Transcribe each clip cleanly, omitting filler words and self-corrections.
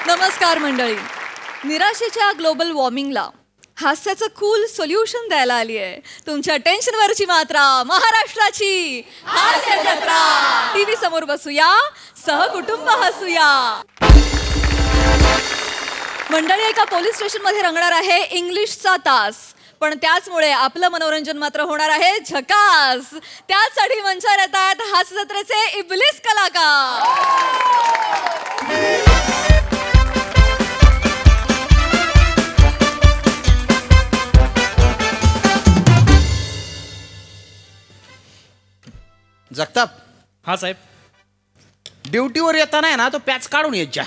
नमस्कार मंडळी. निराशेच्या global वॉर्मिंगला हास्याचं cool solution द्यायला आली आहे तुमच्या टेन्शनवरची मात्रा महाराष्ट्राची हास्य जत्रा. टीव्ही समोर बसूया, सहकुटुंब हसूया. मंडळी, एका पोलीस स्टेशन मध्ये रंगणार आहे इंग्लिशचा तास, पण त्याचमुळे आपलं मनोरंजन मात्र होणार आहे झकास. त्यासाठी मंचावर येत आहेत हास्य जत्रेचे इब्लिस कलाकार. जगताप. हा साहेब. ड्युटीवर येताना आहे ना तो पॅच काढून येत जा.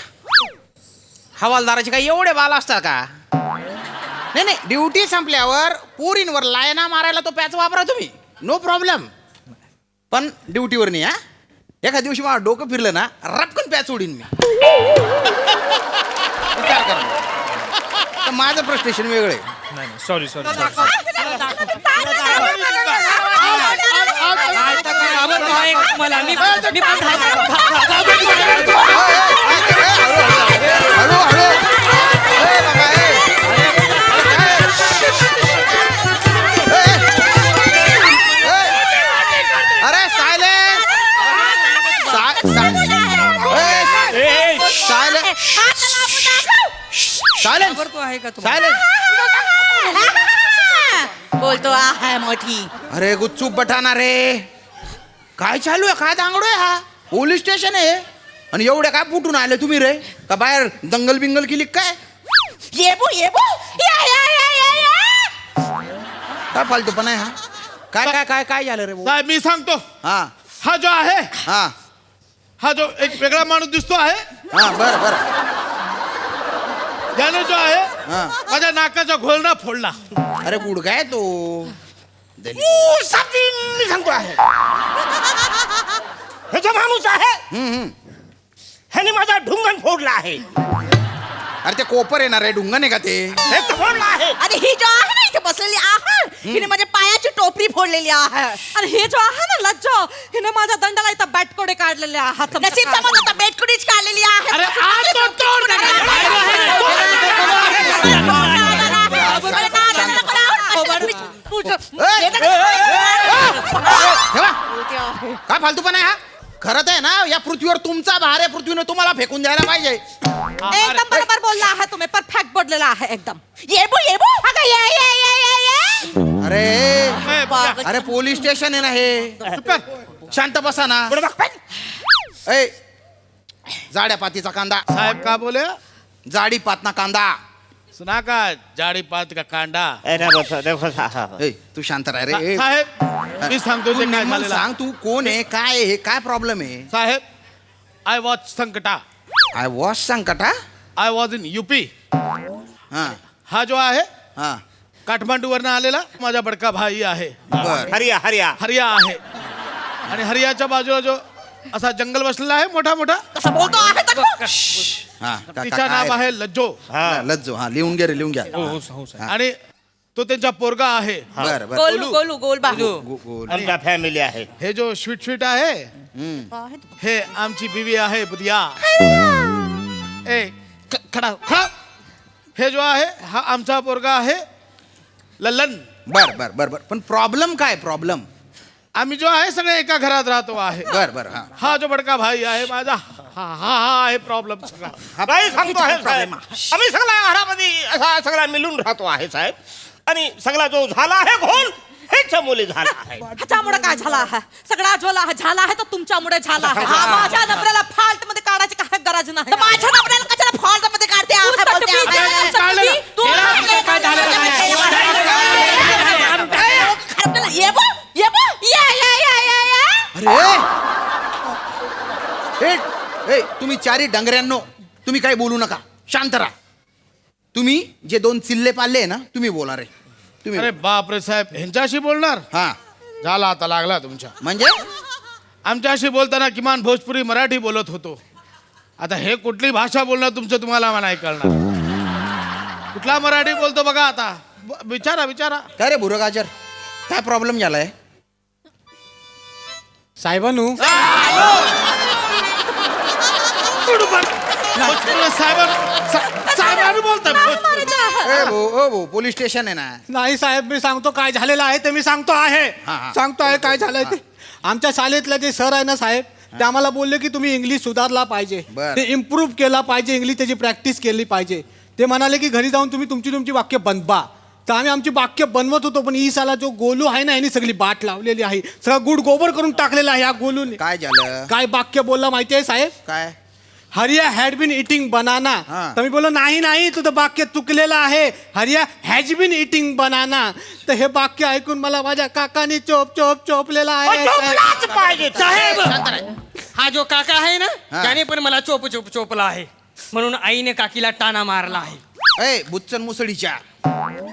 हवालदाराचे काय एवढे बाल असतात का? नाही नाही, ड्युटी संपल्यावर पोरींवर लायना मारायला तो पॅच वापरा तुम्ही, नो प्रॉब्लेम. पण ड्युटीवर नाही हा. एखाद्या दिवशी मला डोकं फिरलं ना रपकन पॅच उडीन मी. विचार करा. तर माझं फ्रस्ट्रेशन वेगळं आहे. नाही सॉरी सॉरी अरे सायलेंस. बोलतो आहे मोठी. अरे गुच्चूप बठाना रे, काय चालू आहे? काय दांगडोय हा? पोलीस स्टेशन आहे आणि एवढे काय फुटून आले तुम्ही रे? का बाहेर दंगल बिंगल केली काय? येबो येबो या या या या या. काय फालतूपणा आहे हा? काय काय काय काय झालं रे? साहेब मी सांगतो. हा हा जो आहे, हा हा जो एक वेगळा माणूस दिसतो आहे, हा बर बर. त्याने जो आहे हा. माझ्या नाकाचा घोलना फोडला. अरे गुड काय तो मी सांगतो आहे हे जो माणूस आहे ह्याने माझा ढुंगण फोडला आहे. अरे ते कोपर येणार आहे, ढुंगण आहे का ते? हे तर फोडला आहे. आणि ही जो आहे ना इथे बसलेली आहे हिने माझ्या पायाची टोपरी फोडलेली आहे. आणि हे जो आहे ना लज्जा, हिने माझ्या दंडाला इथं बॅटकोडे काढलेले आहात. नसीब समज आता बेटकुडीच काढलेली आहे. अरे आज तो तोड काय फालतूपणा आहे हा? खरं आहे ना, या पृथ्वीवर तुमचा भार आहे, पृथ्वीने तुम्हाला फेकून द्यायला पाहिजे. एकदम बरोबर बोलला आहे तुम्ही, परफेक्ट बोललेला आहे एकदम. येबो येबो अगं ये ये ये ये ये. अरे अरे पोलीस स्टेशन आहे ना हे. शांत बसा ना. ए जाड्या पातीचा कांदा. साहेब का बोले? जाडी पातना कांदा. सुना का जाडी पात का कांडा. ए तू शांत राह रे. ए, साहेब मी सांगतो तू ते काय नेमकं झालेलं. सांग तू कोण आहे, काय आहे, हे काय प्रॉब्लेम आहे? साहेब आय वॉज संकटा. आय वॉश संकटा. I was in UP. हा हा जो आहे हा काठमांडूवरनं आलेला माझा बडका भाई आहे. बर. हरिया हरिया हरिया आहे. आणि हरियाच्या बाजूला जो असा जंगल बसलेला आहे मोठा मोठा, कसं बोलतो आहे तर हा तिचं नाव आहे लज्जो. लज्जो. हा लिहून घे रे, लिहून घ्या. हा. आणि तो त्यांचा पोरगा आहे. बर बर. गोलू गोलू गोल बाहू. आमचा फॅमिली आहे. हे जो स्वीट स्वीट आहे हे आमची बीवी आहे बुधिया. ए खडा खडा. हे जो आहे हा आमचा पोरगा आहे लल्लन. बर बर बर बर. पण प्रॉब्लेम काय? प्रॉब्लेम आम्ही जो आहे सगळे एका घरात राहतो आहे. बर बर. हा हा जो बडका भाई आहे माझा, हा हा हा आहे प्रॉब्लेम सगळा. नाही सांगतो आहे साहेब, आम्ही सगळ्या घरामध्ये असा सगळा मिळून राहतो आहे साहेब. आणि सगळा जो झाला आहे घोल ह्याच्यामुळे झाला आहे. ह्याच्यामुळे काय झाला आहे? सगळा ज्वला झाला आहे तर तुमच्यामुळे झाला आहे. हा, माझ्या नबऱ्याला फाल्ट मध्ये काढायची काय गरज नाही. तर माझ्या नवऱ्याला कशाला फॉल्ट मध्ये काढते आहे, बोलते आहे. तू येबो येबो या या या या या. अरे ए तुम्ही चारी डंगऱ्यांनो, तुम्ही काय बोलू नका, शांत राहा. तुम्ही जे दोन चिल्ले पाल्ले आहे ना, तुम्ही बोला रे. तुम्ही अरे बाप रे साहेब, ह्यांच्याशी बोलणार? हा झाला आता लागला तुमच्या. म्हणजे आमच्याशी बोलताना किमान भोजपुरी मराठी बोलत होतो. आता हे कुठली भाषा बोलणार तुमचं तुम्हाला नाही कळणार. कुठला मराठी बोलतो बघा आता. विचारा विचारा. काय रे बुरगाजर, काय प्रॉब्लेम झालाय? साहेबानू साहेब भाऊ पोलीस स्टेशन आहे ना. नाही साहेब, मी सांगतो काय झालेलं आहे ते मी सांगतो आहे. हा. सांगतो आहे काय झालंय ते. आमच्या शाळेतले जे सर आहे ना साहेब, ते आम्हाला बोलले की तुम्ही इंग्लिश सुधारला पाहिजे, बर. ते इम्प्रूव्ह केला पाहिजे, इंग्लिश त्याची प्रॅक्टिस केली पाहिजे. ते म्हणाले की घरी जाऊन तुम्ही तुमची वाक्य बनवा. तर आम्ही आमची वाक्य बनवत होतो, पण ई साला जो गोलू आहे ना, यांनी सगळी बाट लावलेली आहे, सगळं गुड गोबर करून टाकलेला आहे या गोलूने. काय झालं? काय वाक्य बोलला माहिती आहे साहेब? काय? हरिया हॅड बीन इटिंग बनाना. हा. तर मी बोललो नाही तुझं वाक्य चुकलेलं आहे, हरिया हॅज बीन इटिंग बनाना. तर हे वाक्य ऐकून मला माझ्या काकाने चोपलेला आहे. चोपलाच पाहिजे साहेब, शांत राहा. हा जो काका आहे ना, हा. त्याने पण मला चोपला आहे, म्हणून आईने काकीला टाना मारला आहे. ए बुच्चन मुसळीच्या,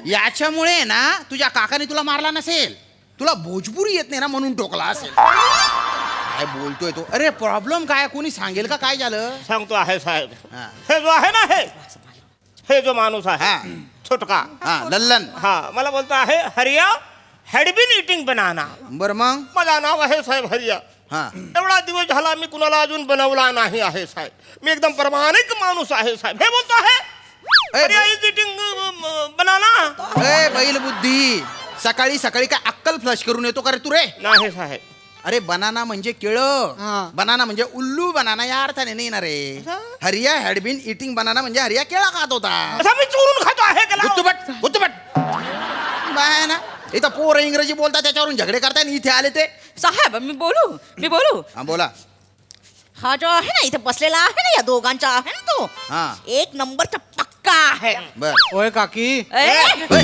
याच्यामुळे ना तुझ्या काकाने तुला मारला नसेल, तुला भोजपुरी येत नाही ना म्हणून टोकला असेल. काय बोलतोय तो? अरे प्रॉब्लेम काय, कोणी सांगेल का काय झालं? सांगतो आहे साहेब. हा. हे जो आहे ना, हे जो माणूस आहे हा. छोटका, हा लल्लन. हा मला बोलतो आहे हरिया हॅड बीन इटिंग बनाना. बर मग. माझं नाव आहे साहेब हरिया. हा. एवढा दिवस झाला मी कुणाला अजून बनवला नाही आहे साहेब. मी एकदम प्रामाणिक माणूस आहे साहेब. हे बोलतो आहे ए, हरिया इज इटिंग बनाना. ए बैल बुद्धी, सकाळी सकाळी काय अक्कल फ्लश करून येतो का रे तू रे? नाही साहेब. अरे बनाना म्हणजे केळ, हा. बनाना म्हणजे उल्लू बनाना या अर्थाने नाही ना रे. हरिया हॅड बीन इटिंग बनाना म्हणजे हरिया केळा खात होता. असा मी चोरून खातो आहे का लाव? गुत्तुबट बाय ना. इथं पोरं इंग्रजी बोलतात, त्याच्यावरून झगडे करताय आणि इथे आले ते. साहेब मी बोलू. हा बोला. हा जो आहे ना इथे बसलेला आहे ना, या दोघांचा आहे ना तो, हा. एक नंबरचा पक्का आहे. बर. ओय काकी, ए, ए,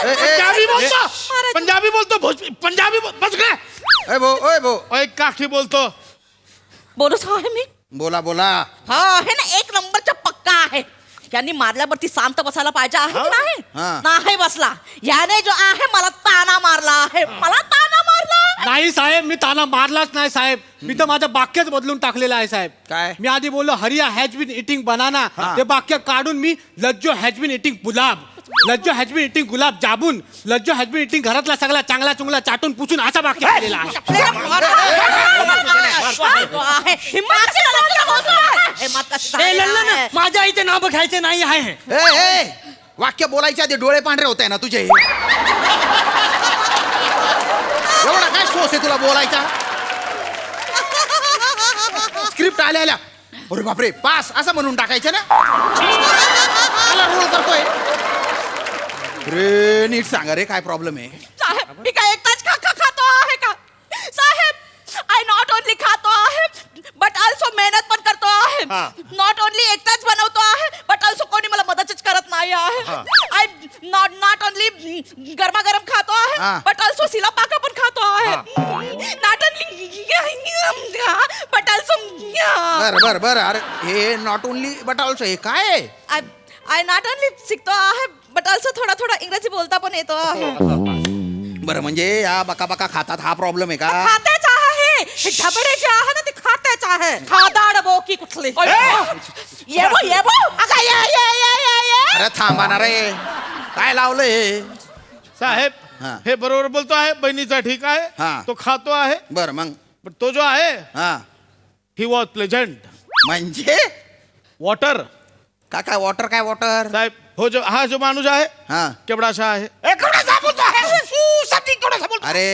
पंजाबी बोलतो, पंजाबी बोलतो, पंजाबी बस गए. ओय भो ओय काकी बोलतो. बोलू साहेब मी. बोला बोला. हा आहे ना, एक नंबरचा पक्का आहे. यांनी मारल्यावरती शांत बसायला पाहिजे आहे की नाही? हा. नाही बसला. याने जो आहे मला ताना मारला आहे, मला ताना मारला. नाही साहेब, मी ताना मारलाच नाही साहेब, मी तर माझं वाक्यच बदलून टाकलेलं आहे साहेब. काय? मी आधी बोललो हरिया हॅज बीन इटिंग बनाना, ते वाक्य काढून मी Lajjo has been eating gulab, Lajjo has been eating gulab jamun, Lajjo has been eating घरातला सगळा चांगला चुंगला चाटून पुसून असा वाक्य केलेला आहे. ए लल्लन, माझ्या इथे नाव घ्यायचे नाही आहे. ए वाक्य बोलायच्या आधी डोळे पांढरे होत आहे ना तुझे. एवढा काय शोस आहे तुला बोलायचा? स्क्रिप्ट आल्या अरे बापरे पास असं म्हणून टाकायचं ना. रोल करतोय रे. नीट सांगा रे, काय प्रॉब्लेम आहे? साहेब मी काय एकटाच खातो आहे का साहेब? आय नॉट ओनली खातो आहे, बट ऑल्सो मेहनत पण करतो आहे. हा. नॉट ओनली एकटाच बनवतो आहे, बट ऑल्सो कोणी मला मदतच करत नाही आहे. आय नॉट ओनली गरमागरम खातो आहे, हा. बट ऑल्सो सिला पाका पण खातो आहे. नॉट ओनली बट ऑल्सो बर बर. अरे हे नॉट ओनली बट ऑल्सो हे काय आहे? आय नॉट ओनली शिकतो आहे, बट ऑल्सो थोडा इंग्रजी बोलता पण येतो आहे. बरं म्हणजे या बका बका खातात हा प्रॉब्लेम आहे का? खात्याच आहे हे ढबडे जे आहे ना, ते खात्याच आहे. खादाड बोकी कुठली येबो अगं ये. अरे थांबा ना रे, काय लावलंय हे? साहेब हा. हे बरोबर बोलतो आहे, बहिणीचा ठीक आहे. हा. तो खातो आहे, बर मग. पण तो जो आहे हा ही वॉज प्लेझंट म्हणजे वॉटर. काय वॉटर काय वॉटर? साहेब हा जो माणूस आहे हा. केवढाशा आहे. अरे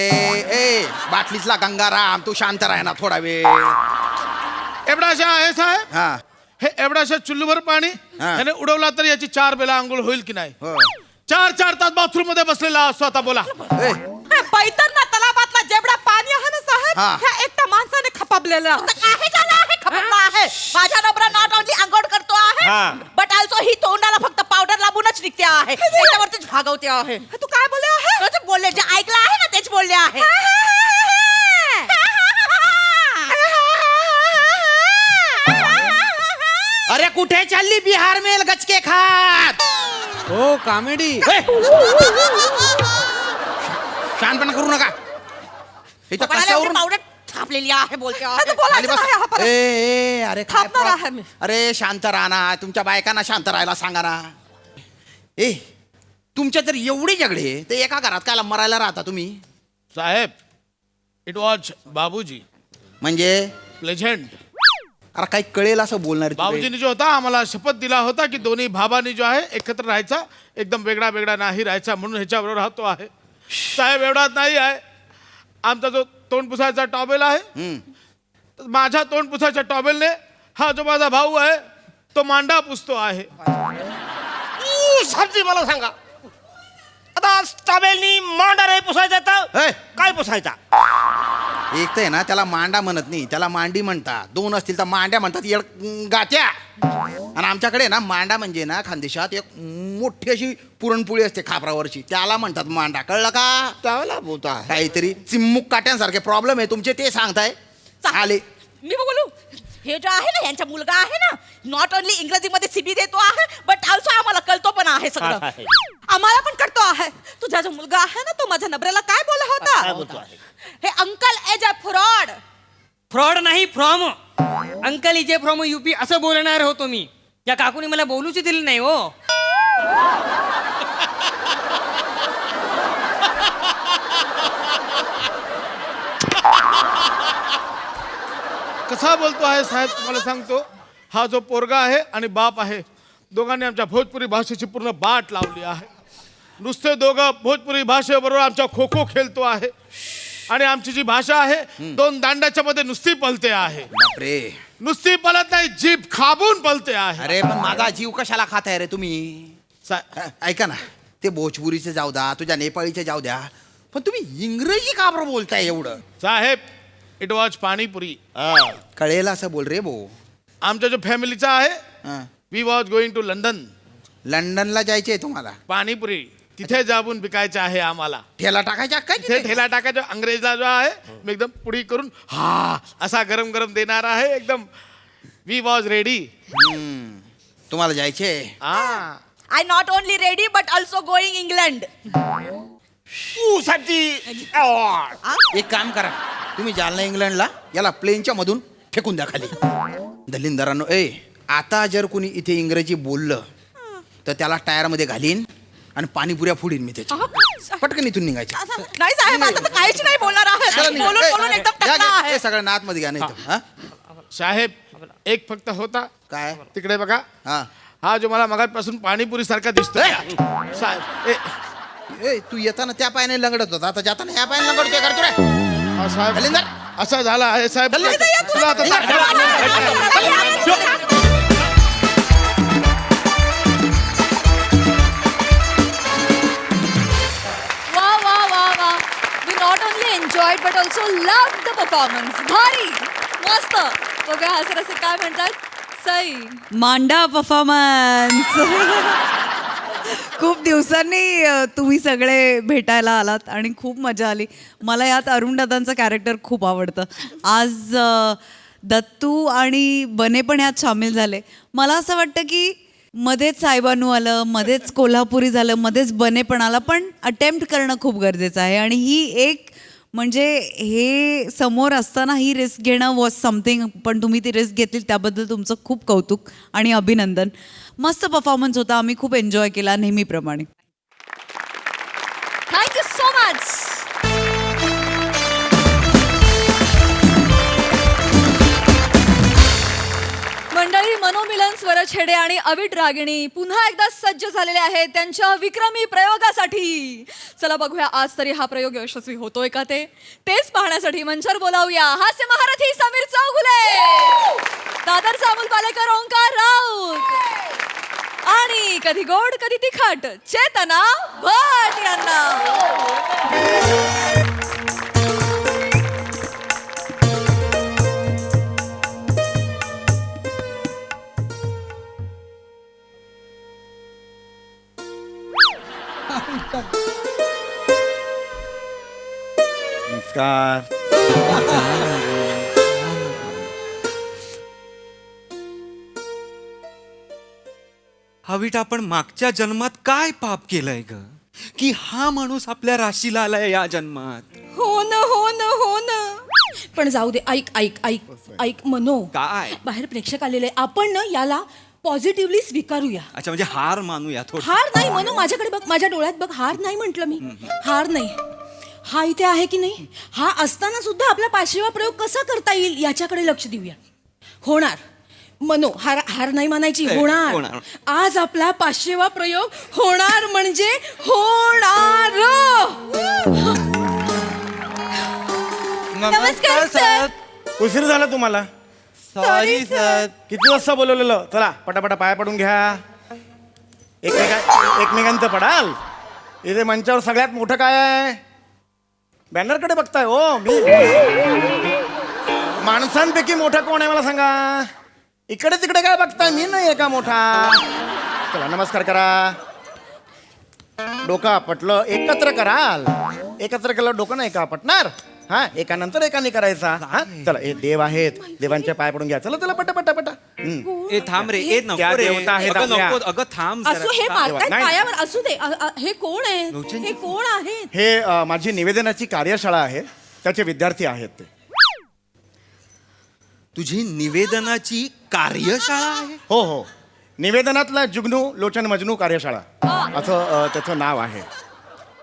ए बाटलीतला गंगाराम, तू शांत राह ना थोडा वेळ. एवढाशा आहे साहेब. हा हे एवढाशा चुल्लूभर पाणी हा. याने उडवला तर याची 4 बेला आंघोळ होईल की नाही? हो. 4 तास बाथरूम मध्ये बसलेला असतो. आता बोला. ए, पैतरना तलावातला जेवढा पाणी आहे ना साहेब, हा. ह्या एकट्या माणसाने खपाबलेलं आहे. खपला आहे. माझा नवरा नॉट ओनली आंघोळ करतो आहे, हा. बट ऑल्सो ही तोंडाला फक्त पावडर लावूनच निघते आहे, त्याच्यावरतीच भागवते आहे. तू काय बोलले आहे? तूच बोलले, जे ऐकलं आहे ना तेच बोलले आहे. अरे कुठे चालली बिहार मेल गचके खात? हो कॉमेडी. शांतपणा करू नका. इथं कशावरून पावडर छापलेली आहे बोलते आहे. खाली बस. ए अरे काय थांबणार आहे मी. अरे शांत राहा ना, तुमच्या बायकांना शांत राहायला सांगा ना. ए तुमच्या जर एवढे झगडे तर एका घरात कायला मरायला राहता तुम्ही? साहेब इट वॉज बाबूजी म्हणजे प्लेझंट. अरे काही कळेल असं बोलणार तू रे. बाबूजीने जो होता आम्हाला शपथ दिला होता की दोन्ही भावानी जो आहे एकत्र राहायचा, एकदम वेगळा वेगळा नाही राहायचा, म्हणून ह्याच्याबरोबर राहतो आहे. साहेब एवढाच नाही आहे, आमचा जो तोंड पुसायचा टॉवेल आहे, माझ्या तोंड पुसायच्या टॉवेलने हा जो माझा भाऊ आहे तो मांडा पुसतो आहे. साहेबजी मला सांगा, आता टॉवेलनी मांडा नाही पुसायचा तर ए! काय पुसायचा? एक तर आहे ना त्याला मांडा म्हणत नाही, त्याला मांडी म्हणतात. दोन असतील तर मांड्या म्हणतात, गात्या. आणि आमच्याकडे ना मांडा म्हणजे ना खानदेशात एक मोठी अशी पुरणपोळी असते खापरावरची, त्याला म्हणतात मांडा. कळलं का? त्याला बोलता आहे. काहीतरी चिम्मुक काट्यांसारखे प्रॉब्लेम आहे तुमचे, ते सांगताय. आले मी बोलू, हे जो आहे ना यांचा मुलगा आहे ना, नॉट ओनली इंग्रजीमध्ये सीबी देतो आहे, बट ऑल्सो आम्हाला कळतो पण आहे सगळं. आहे. आम्हाला पण कळतो आहे. तुझा जो मुलगा आहे ना, तो माझ्या नबऱ्याला काय बोलला काय होता? बोलतो आहे? हे uncle as a fraud. Fraud नाही, फ्रॉम. अंकल इजे फ्रॉम युपी असं बोलणार होतो मी. या काकूने मला बोलूच दिलं नाही हो. कसा बोलतो आहे साहेब तुम्हाला सांगतो. हा जो पोरगा आहे आणि बाप आहे, दोघांनी आमच्या भोजपुरी भाषेची पूर्ण बाट लावली आहे. नुसते दोघं भोजपुरी भाषेबरोबर आमच्या खो खो खेळतो आहे. आणि आमची जी भाषा आहे दोन दांड्याच्या मध्ये नुसती पलते आहे. बापरे. नुसती पलत नाही, जीभ खाबून पलते आहे. अरे पण माझा जीव कशाला खाताय रे तुम्ही? ऐका ना, ते भोजपुरीचे जाऊ द्या, तुझ्या नेपाळीचे जाऊ द्या, पण तुम्ही इंग्रजी का बरं बोलताय एवढं? साहेब, इट वॉज पाणीपुरी. कळेल असं बोल रे भाऊ. आमच्या जो फॅमिलीचा आहे, हा. We was going to London. लंडनला जायचंय तुम्हाला? पाणीपुरी तिथे जाऊन विकायचं आहे आम्हाला. ठेला टाकायचा काय तिथे ठेला टाकायचा. अंग्रेजला जो आहे मी एकदम पुडी करून हा असा गरम गरम देणार आहे एकदम. We was ready. तुम्हाला जायचे? I not only ready but also going England. साहेबजी एक काम करा, तुम्ही जालना इंग्लंडला याला प्लेनच्या मधून फेकून द्या खाली. दलिंदरांनो, आता जर कोणी इथे इंग्रजी बोललं तर त्याला टायर मध्ये घालीन आणि पाणीपुऱ्या फोडीन मी त्याच्या. पटकन इथून निघायचं. नाही साहेब, आता तर काहीच नाही बोलणार आहे. चला निघा. बोलून बोलून एकदम घ्या, टकला घ्या. आहे. सगळं नात मध्ये घ्या. नाही तर साहेब, एक फक्त होता. काय? तिकडे बघा, हा. हा जो मला मगापासून पाणीपुरी सारखा दिसतोय. साहेब, तू येताना त्या पायाने लंगडत होता, आता जाताना ह्या पायाने लंगडतोय. करतो रे साहेब दलिंदर. असा झाला आहे साहेब. चल, निघा, या, चला आता. वा वा वा वा. We not only enjoyed but also love the performance. भारी, मस्त. बघा हसर असे काय म्हणतात. सई. मांडा परफॉर्मन्स. खूप दिवसांनी तुम्ही सगळे भेटायला आलात आणि खूप मजा आली. मला यात अरुण दादांचं कॅरेक्टर खूप आवडतं. आज दत्तू आणि बने पण यात सामील झाले. मला असं वाटतं की मध्येच साहेबानू आलं, मध्येच कोल्हापुरी झालं, मध्येच बने पण आला, पण अटेम्प्ट करणं खूप गरजेचं आहे. आणि ही एक म्हणजे हे समोर असताना ही रिस्क घेणं वॉज समथिंग, पण तुम्ही ती रिस्क घेतली त्याबद्दल तुमचं खूप कौतुक आणि अभिनंदन. मस्त परफॉर्मन्स होता, आम्ही खूप एन्जॉय केला नेहमीप्रमाणे. Thank you so much. मंडळी, मनोमिलन स्वरछेडे आणि अविट रागिणी पुन्हा एकदा सज्ज झालेले आहेत त्यांच्या विक्रमी प्रयोगासाठी. चला बघूया आज तरी हा प्रयोग यशस्वी होतोय का तेच पाहण्यासाठी मंचावर बोलावूया हास्य महारथी समीर चौगुले, दादरचा अमोल पालेकर, ओंकार राऊत आणि कधी गोड कधी तिखट चेतना भट यांना. नमस्कार. हवीट आपण मागच्या जन्मात काय पाप केलंय ग की हा माणूस आपल्या राशीला आलाय या जन्मात? हो ना हो ना हो ना. पण जाऊ दे, ऐक ऐक ऐक ऐक मनो, काय? बाहेर प्रेक्षक आलेले, आपण ना याला पॉझिटिव्हली स्वीकारूया. अच्छा, म्हणजे हार मानूया थोडं. हार नाही मनो, माझ्याकडे बघ, माझ्या डोळ्यात बघ. हार नाही म्हटलं मी, हार नाही. हा इथे आहे की नाही, हा असताना सुद्धा आपला पाचवा प्रयोग कसा करता येईल याच्याकडे लक्ष देऊया. होणार. मनो हार हार नाही मानायची, होणार. होणार. आज आपला 500वा प्रयोग होणार म्हणजे होणार. नमस्कार सर. उशीर झाला तुम्हाला. Sorry sir. किती वाजता बोलवलेलं? चला पटापटा पाया पडून घ्या. एकमेकांचं पडाल. इथे मंचावर सगळ्यात मोठं काय आहे? बॅनरकडे बघताय हो. मी माणसांपैकी मोठा कोण आहे मला सांगा. इकडे तिकडे काय बघताय? मी नाही आहे का मोठा? चला नमस्कार करा. डोकं आपटलं एकत्र कराल. एकत्र केलं डोकं नाही का आपटणार? हा एकानंतर एकाने करायचा. हा चला हे देव आहेत, देवांच्या पाय पडून घ्या. चला चला पटा पटा पटा. ए थांब रे, ए त्या नको रे. देवता आहेत अगं आपल्या. नको, अगं थांब जरा. असो हे मारतायत नाही. पायावर, असू दे. हे कोण आहे? हे कोण आहेत? हे माझी निवेदनाची कार्यशाळा आहे, त्याचे विद्यार्थी आहेत ते. तुझी निवेदनाची कार्यशाळा आहे? हो हो, निवेदनातला जुगनू लोचन मजनू कार्यशाळा असं त्याचं नाव आहे.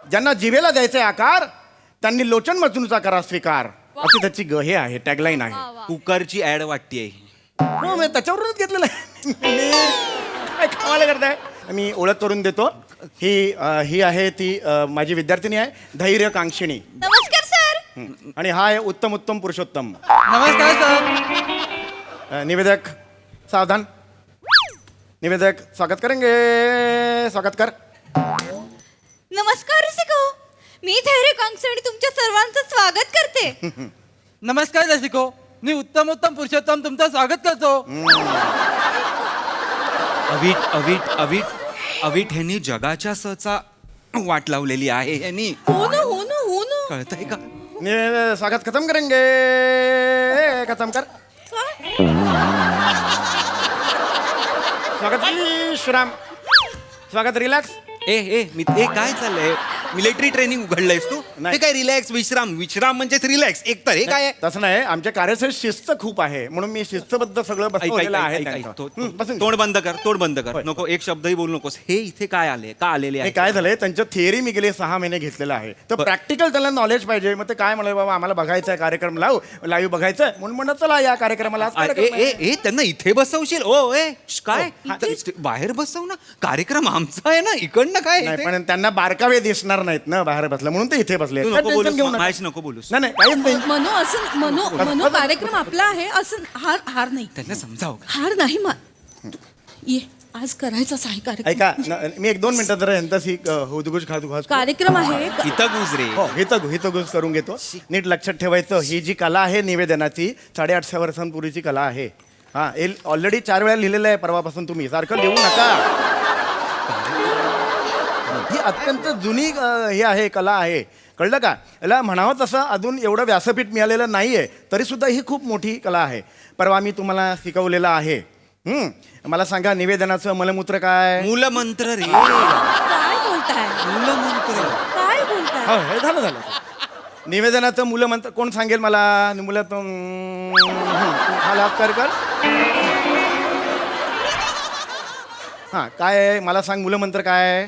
ज्यांना जिभेला द्यायचे आकार त्यांनी लोचन मजनूचा करा स्वीकार, अशी त्याची हे आहे, टॅगलाईन आहे. कुकरची ऍड वाटतेय. हो मी त्याच्यावरूनच घेतलेलं आहे. काय कमाल करताय. मी ओळख करून देतो. ही आहे ती माझी विद्यार्थिनी आहे, धैर्य कांक्षिणी. नमस्कार सर. आणि हा आहे उत्तम उत्तम पुरुषोत्तम. नमस्कार सर. निवेदक सावधान. निवेदक स्वागत करेंगे. स्वागत कर. नमस्कार रसिको. मी धैर्य कांक्षणी तुमच्या सर्वांचं स्वागत करते. नमस्कार रसिको. मी उत्तम उत्तम पुरुषोत्तम तुमचं स्वागत करतो. अवीट अवीट अवीट अवीट ह्यांनी जगाच्या सहचा वाट लावलेली आहे. ह्यांनी हो ना, हो ना, हो ना. कळतंय का? स्वागत खतम करेंगे. खतम कर. स्वागत विश्राम. स्वागत रिलॅक्स. ए काय चाललंय? मिलिटरी ट्रेनिंग उघडलंयस तू? नाही. हे काय रिलॅक्स विश्राम? विश्राम म्हणजेच रिलॅक्स. एक तर हे काय आहे? तसं नाही, आमच्या कार्याचे शिस्त खूप आहे म्हणून मी शिस्तबद्ध सगळं ऐक, ऐक, बसवलेलं आहे ऐक, ऐक, त्यांचं. तो- बसून तोंड बंद कर, तोंड बंद कर. होय. नको एक शब्दही बोलू नकोस. हे इथे काय आले, का आलेले हे आहे? काय झालंय, त्यांच्या थिअरी मी गेले 6 महिने घेतलेलं आहे, तर प्रॅक्टिकल त्याला नॉलेज पाहिजे. मग ते काय म्हणाले, बाबा आम्हाला बघायचं आहे कार्यक्रम, लाईव्ह बघायचं आहे म्हणून म्हणत चला या कार्यक्रमाला. आज कार्यक्रम आहे. ए त्यांना इथे बसवशील? ओ ए काय बाहेर बसव ना. कार्यक्रम आमचा आहे ना, इकडनं काय नाही इथे? पण त्यांना बारकावे दिसणार नाहीत ना बाहेर बसलं, म्हणून ते इथे बसले. तू काय नको tension बोलूस, घेऊ नका. महेश नको बोलूस. नाही नाही काहीच नाही. मनो असं मनो कार्यक्रम आपला आहे असं हार नाही. त्यांना समजाव का? हार नाही ये आज करायचाच आहे कार्यक्रम. ऐका मी 1-2 मिनिटं जरा यांचाच हुदगुज खादुघास कार्यक्रम आहे. इथं गुजरे. हो हितगुज करून घेतो. नीट लक्षात ठेवायचं, ही जी कला आहे निवेदनाची 850 वर्षांपूर्वीची कला आहे. हा हे ऑलरेडी 4 वेळा लिहिलेलं आहे परवापासून. तुम्ही सारखं लिहू नका. ही अत्यंत जुनी हे आहे, कला आहे, कळलं का? याला म्हणावं तसं अजून एवढं व्यासपीठ मिळालेलं नाहीये, तरी सुद्धा ही खूप मोठी कला आहे. परवा मी तुम्हाला शिकवलेलं आहे. मला सांगा निवेदनाचं मलमूत्र काय? मूलमंत्र रे. काय बोलताय? मूलमंत्र. काय बोलताय? हो हे झालं. निवेदनाचं मूलमंत्र कोण सांगेल मला? कर. हा काय आहे? मला सांग मूलमंत्र काय आहे?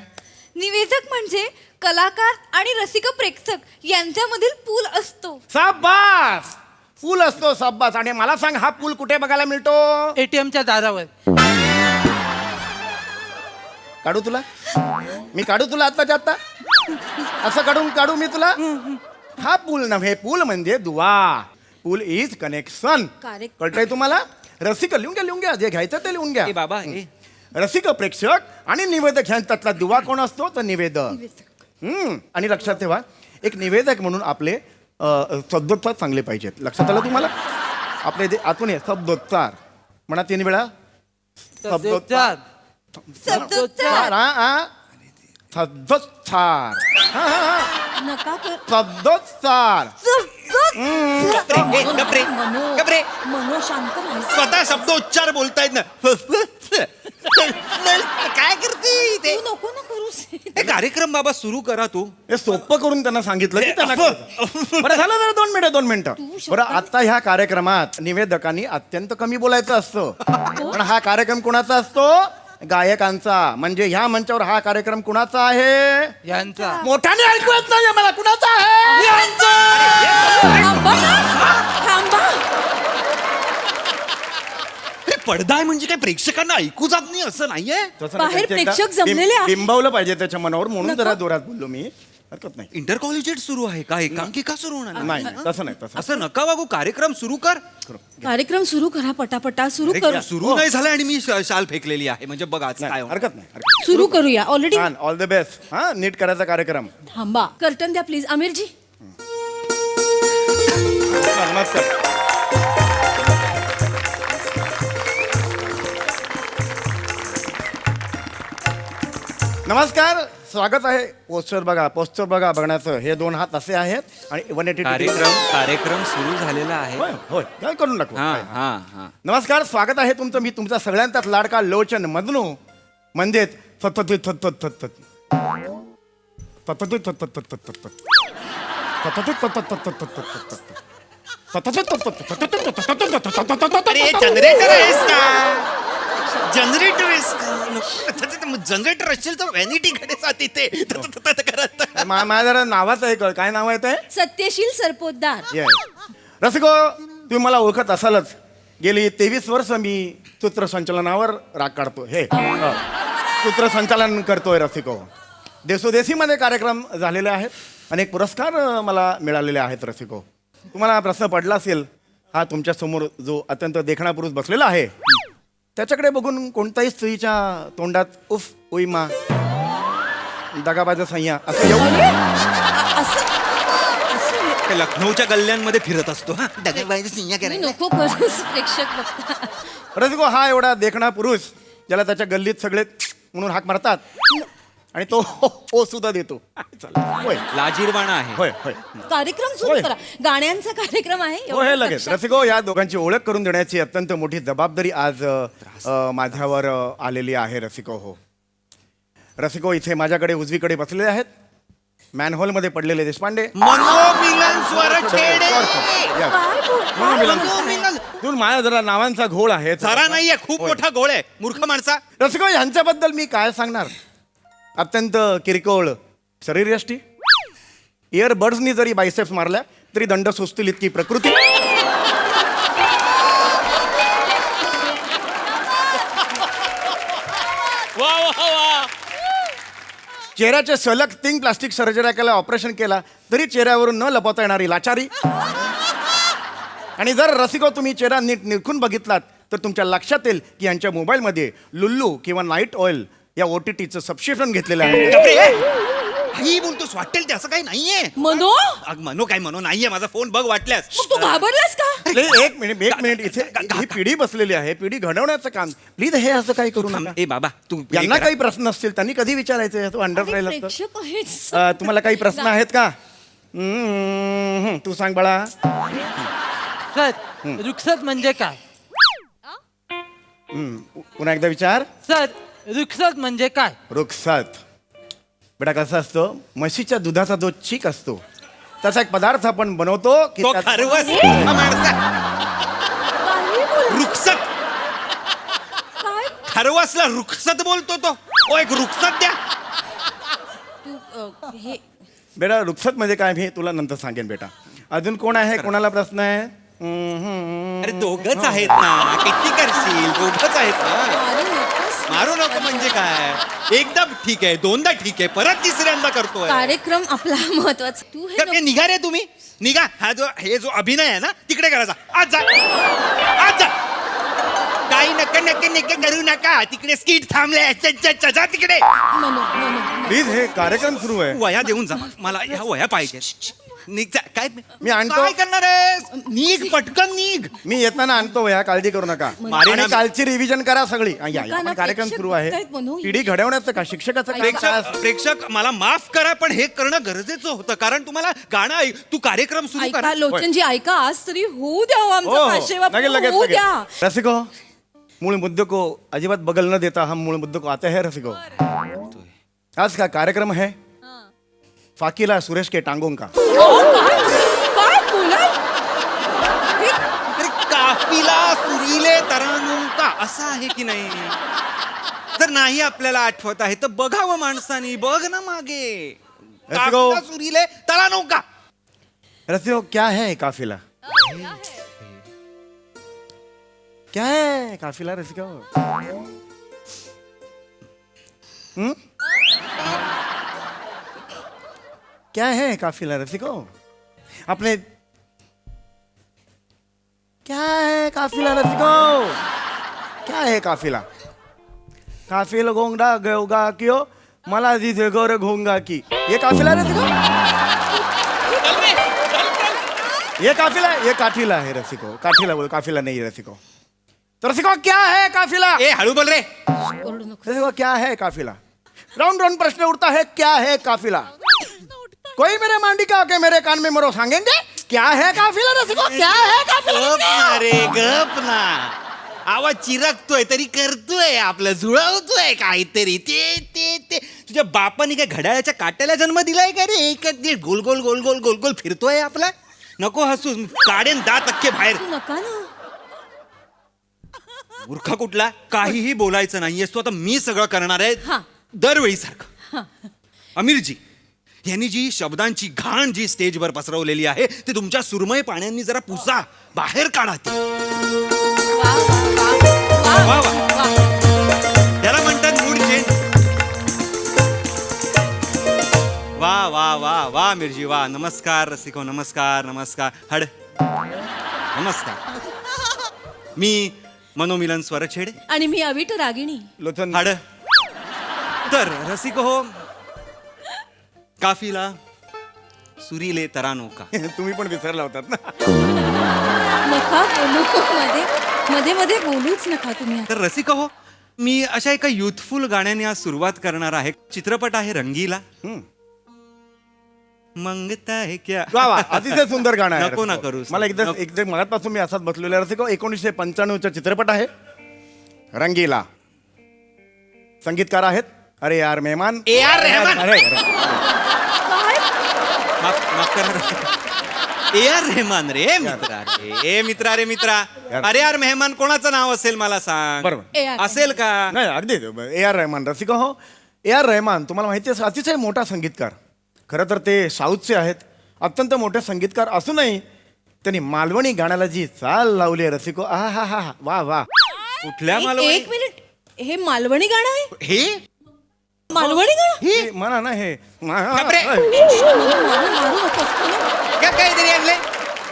निवेदक म्हणजे कलाकार आणि रसिक प्रेक्षक यांच्यामधील पूल असतो. शाबास. पूल असतो, शाबास. आणि मला सांग हा पूल कुठे बघायला मिळतो? एटीएमच्या दारावर. काढू तुला? मी काढू तुला आत्ताच्या आत्ता? असं काढू मी तुला? हा पूल नव्हे, पूल म्हणजे दुवा. पूल इज कनेक्शन. कळतंय तुम्हाला? रसिक लिहून घ्या जे घ्यायचं ते लिहून घ्या. ए बाबा ए रसिक प्रेक्षक आणि निवेदक ह्यांच्यातला दुवा कोण असतो? तर निवेदक. आणि लक्षात ठेवा, एक निवेदक म्हणून आपले शब्दोच्चार चांगले पाहिजेत. लक्षात आलं तुम्हाला? आपले जे आतून आहे शब्दोच्चार म्हणा 3 वेळा. शब्दोच्चार. शब्दोच्चार. शब्दोच्चार. नका कर. शब्दोच्चार. गपरे गपरे. मनो शांत राहायचं. स्वतः शब्दोच्चार बोलतायत ना. काय करते ते? तू नको ना करूस. हे कार्यक्रम बाबा सुरू करा तू. हे सोपं करून त्यांना सांगितलं की त्यांना कळतं. बरं झालं जरा 2 मिनिटं. बरं आता ह्या कार्यक्रमात निवेदकांनी अत्यंत कमी बोलायचं असतं. पण हा कार्यक्रम कुणाचा असतो? गायकांचा. म्हणजे ह्या मंचावर हा कार्यक्रम कुणाचा आहे? यांचा. मोठ्याने ऐकू येत नाही मला. कुणाचा आहे? थांबा. पडदा आहे म्हणजे काय प्रेक्षकांना ऐकू जात नाही असं नाहीये. तसं बाहेर नाही, त्यांचे प्रेक्षक एकदा जमलेले आहेत. बिंबवलं पाहिजे त्याच्या मनावर म्हणून जरा जोरात बोललो मी. हरकत नाही. इंटर कॉलेजेट सुरू आहे का एकांकिका सुरू होणार नाही तसं नाही तसं असं नका वागू. कार्यक्रम सुरू कर. कार्यक्रम सुरू करा पटापटा सुरू अरे, करू सुरू नाही झालं आणि मी शाल फेकलेली आहे म्हणजे बघा आज काय नाही, होणार. हरकत नाही. सुरू करूया ऑलरेडी. छान, ऑल द बेस्ट. हा, नीट करायचा कार्यक्रम. थांबा कर्टन द्या प्लीज आमिरजी. नमस्कार. नमस्कार, स्वागत आहे. पोस्टर बघा बघण्याचं. हे 2 हात असे आहेत आणि 180 कार्यक्रम सुरू झालेला आहे. होय होय काय करून टाकू. हा होय. हा हा. नमस्कार, स्वागत आहे तुमचं. मी तुमचा सगळ्यांचाच लाडका लोचन मदनू म्हणजेच अरे जनरेटर आहेस का? जनरेटर आहेस का? जनरेटर असेल तर व्हॅनिटीकडे जा तिथे करत. माझ्या जरा नावाचं आहे. काय नाव आहे ते? सत्यशील सरपोतदार. रसिको, तुम्ही मला ओळखत असालच. गेली 23 वर्ष मी सूत्रसंचालनावर राग काढतो. सूत्रसंचालन करतोय रसिको. देशोदेशीमध्ये कार्यक्रम झालेले आहेत. अनेक पुरस्कार मला मिळालेले आहेत रसिको. तुम्हाला प्रश्न पडला असेल, हा तुमच्या समोर जो अत्यंत देखणा पुरुष बसलेला आहे त्याच्याकडे बघून कोणत्याही स्त्रीच्या तोंडात उफ उईमा दगाबाज सह्या असं येऊ नये. ते लखनौच्या गल्ल्यांमध्ये फिरत असतो. हा तुम्ही नको करूस प्रेक्षक बघता. रसिको, हा एवढा देखणा पुरुष ज्याला त्याच्या गल्लीत सगळे म्हणून हाक मारतात आणि तो हो सुद्धा देतो. चला, होय लाजीरवाणा आहे. होय होय कार्यक्रम सुरू होय. करा. गाण्यांचा कार्यक्रम आहे. हो, हे एवढं लगेच. लक्षात- रसिको, या दोघांची ओळख करून देण्याची अत्यंत मोठी जबाबदारी आज माझ्यावर आलेली आहे रसिको. हो रसिको, इथे माझ्याकडे उजवीकडे बसलेले आहेत मॅनहोलमध्ये पडलेले देशपांडे. मनोमिलन स्वरखेडे. Yes. मनोमिलन. तू माझ्या जरा नावांचा घोळ आहे. जरा नाहीये, खूप होय. मोठा गोळ आहे मूर्ख माणसा. रसिको, ह्यांच्याबद्दल मी काय सांगणार. अत्यंत किरकोळ शरीरयष्टी. इयरबड्सनी जरी बायसेप्स मारल्या तरी दंड सुचतील इतकी प्रकृती. वा वा वा. चेहऱ्याचे सलग 3 प्लास्टिक सर्जऱ्या केल्या, ऑपरेशन केला तरी चेहऱ्यावरून न लपवता येणारी लाचारी. आणि जर रसिको तुम्ही चेहरा नीट निरखून बघितलात तर तुमच्या लक्षात येईल की यांच्या मोबाईलमध्ये लुल्लू किंवा नाईट ऑइल या OTTचं सबस्क्रिप्शन घेतलेलं आहे. ही बोलतोस वाटेल ते असं काही नाहीये. मनो मनो काय मनो नाहीये. माझा फोन बघ वाटल्यास. मग तू घाबरलास का? एक मिनिट इथे ही पिढी बसलेली आहे. पिढी घडवण्याचं काम. प्लीज हे असं काही करू नका. ए बाबा तू यांना काही प्रश्न असतील त्यांनी कधी विचारायचे. तू अंडर अरे, राहिला तर प्रेक्षक आहेच. तुम्हाला काही प्रश्न आहेत का? तू सांग बाळा. सर रुखसत म्हणजे काय? पुन्हा एकदा विचार. सर रुखसत म्हणजे काय? रुखसात बेटा कसं असतं, म्हशीच्या दुधाचा जो चीक असतो त्याचा एक पदार्थ आपण बनवतो की तो त्यात- खरवस हा माणसा. रुखसत. खरवसला रुखसत बोलतो तो. ओ एक रुखसत द्या. हे बेटा रुखसत म्हणजे काय मी तुला नंतर सांगेन बेटा. अजून कोण आहे? कोणाला प्रश्न आहे? अरे दोघच आहेत ना. किती करशील? दोघच आहेत ना. अरे नकोस. मारू नको म्हणजे काय. एकदा ठीक आहे, दोनदा ठीक आहे, परत तिसऱ्यांदा करतोय. कार्यक्रम आपला महत्वाचा. तू हे तर निघा रे तुम्ही. निघा. हे जो अभिनय आहे ना तिकडे करायचा. आज जा. आज जा. काही नका करू नका. तिकडे स्किट थांबले. जा तिकडे. मनो प्लीज, हे कार्यक्रम सुरू आहे. वया देऊन जा. मला ह्या वया पाहिजे. निघ जा. काय मी आणतो. काय करणार आहे? निघ पटकन निघ. मी येताना आणतो या, काळजी करू नका. मारेन आणि कालची रिव्हिजन करा सगळी. या, नका पण ना, कार्यक्रम प्रेक्षक सुरू आहे. बघतायत म्हणून. पिढी घडवण्याचं का शिक्षकाचं काम काय असतं? प्रेक्षक मला माफ करा पण हे करणं गरजेचं होतं कारण तुम्हाला गाणं तू कार्यक्रम सुरू कर. ऐका लोचनजी, ऐका आज तरी होऊ द्या हो आमचा पाचशेवा लगेच लगेच होऊ लगेच. द्या. रसिको, मूळ मुद्दे को अजिबात बगल न देता हम मूळ मुद्दे को आते हैं रसिको. आज का कार्यक्रम है फाकीला सुरेश के टांगों का. काय बोलाल? अरे काफिला सुरीले तरानूं का असं आहे की नाही. जर नाही आपल्याला आठवत आहे तर बघावं माणसानी. बघ ना मागे. काफिला सुरीले तरानूं का. रसिको, क्या है काफिला? क्या है काफिला रसिको? क्या है काफिला रसिको? अपने क्या है काफिला रसिको? क्या है काफिला? काफिला गोंगडा गयोगा क्यों मला जिथे गोर घोंगा की, ये काफिला रसिको? ये काफिला, ये काठिला है रसिको. काठिला बोल, काफिला नहीं है रसिको. तो रसिको क्या है काफिला? ए हळू बोल रे. रसिको क्या है काफिला? राउंड राउंड प्रश्न उठता है, क्या है काफिला? कोई मेरे मांडी का आके मेरे कान में मरो सांगेंगे क्या है काफिला रसिको? क्या है काफिला? गप ना रे, गप ना. आवाज चिरकतोय तरी करतोय, आपलं जुळवतोय काहीतरी. ते ते ते तुझ्या बापाने काय घड्याळाच्या काट्याला जन्म दिलाय का रे? एक गोल गोल गोल गोल गोल गोल फिरतोय आपला. नको हसू, काढेन दात अख्खे बाहेर. नका ना. मूर्ख कुठला, काहीही बोलायचं नाहीयेस तू. आता मी सगळं करणार आहे दरवेळी सारखं. अमीरजी यांनी जी शब्दांची घाण जी स्टेजवर पसरवलेली आहे ती तुमच्या सुरमय पाण्यांनी जरा पुसा, बाहेर काढा ती. वा वा, त्याला म्हणतात मूड चेंज. वा वा वा वा मिरजी वा. नमस्कार रसिको, नमस्कार नमस्कार. हड नमस्कार. मी मनोमिलन स्वरछेडे आणि मी अविट रागिणी. लोचन हाड. तर रसिको हो, काफिला सुरीले तरानो का. तुम्ही पण विसरला होतात ना. नका बोलू मध्ये मध्ये मध्ये बोलूच नका तुम्ही. तर रसिको हो, मी अशा एका युथफुल गाण्याने आज सुरुवात करणार आहे. चित्रपट आहे रंगीला. मंगता है क्या. वा वा, अतिशय सुंदर गाणं आहे. नको ना रसिको. करूस. मला एकदा मनातपासून मी असाच बसलेलो आहे. रसिको 1995 चित्रपट आहे रंगीला. संगीतकार आहेत अरे यार मेहमान. A R Rahman. अरे अरे. माफ करा रसिको. ए आर रेहमान रे मित्रा रे. ए मित्रा रे मित्रा. अरे यार मेहमान कोणाचं नाव असेल मला सांग. बरोबर. असेल का? नाही अगदी ए आर रहमान. रसिको हो, ए आर रहमान तुम्हाला माहिती आहे अतिशय मोठा संगीतकार. खरं तर ते साऊथचे आहेत. अत्यंत मोठे संगीतकार असूनही त्यांनी मालवणी गाण्याला जी चाल लावली आहे रसिको, आ हा हा हा, वा वा. कुठल्या मालवणी? एक मिनिट, हे मालवणी गाणं आहे? हे मालवणी गाणं? हे म्हणा ना हे. बापरे. मारू नकोस ना. काहीतरी आणले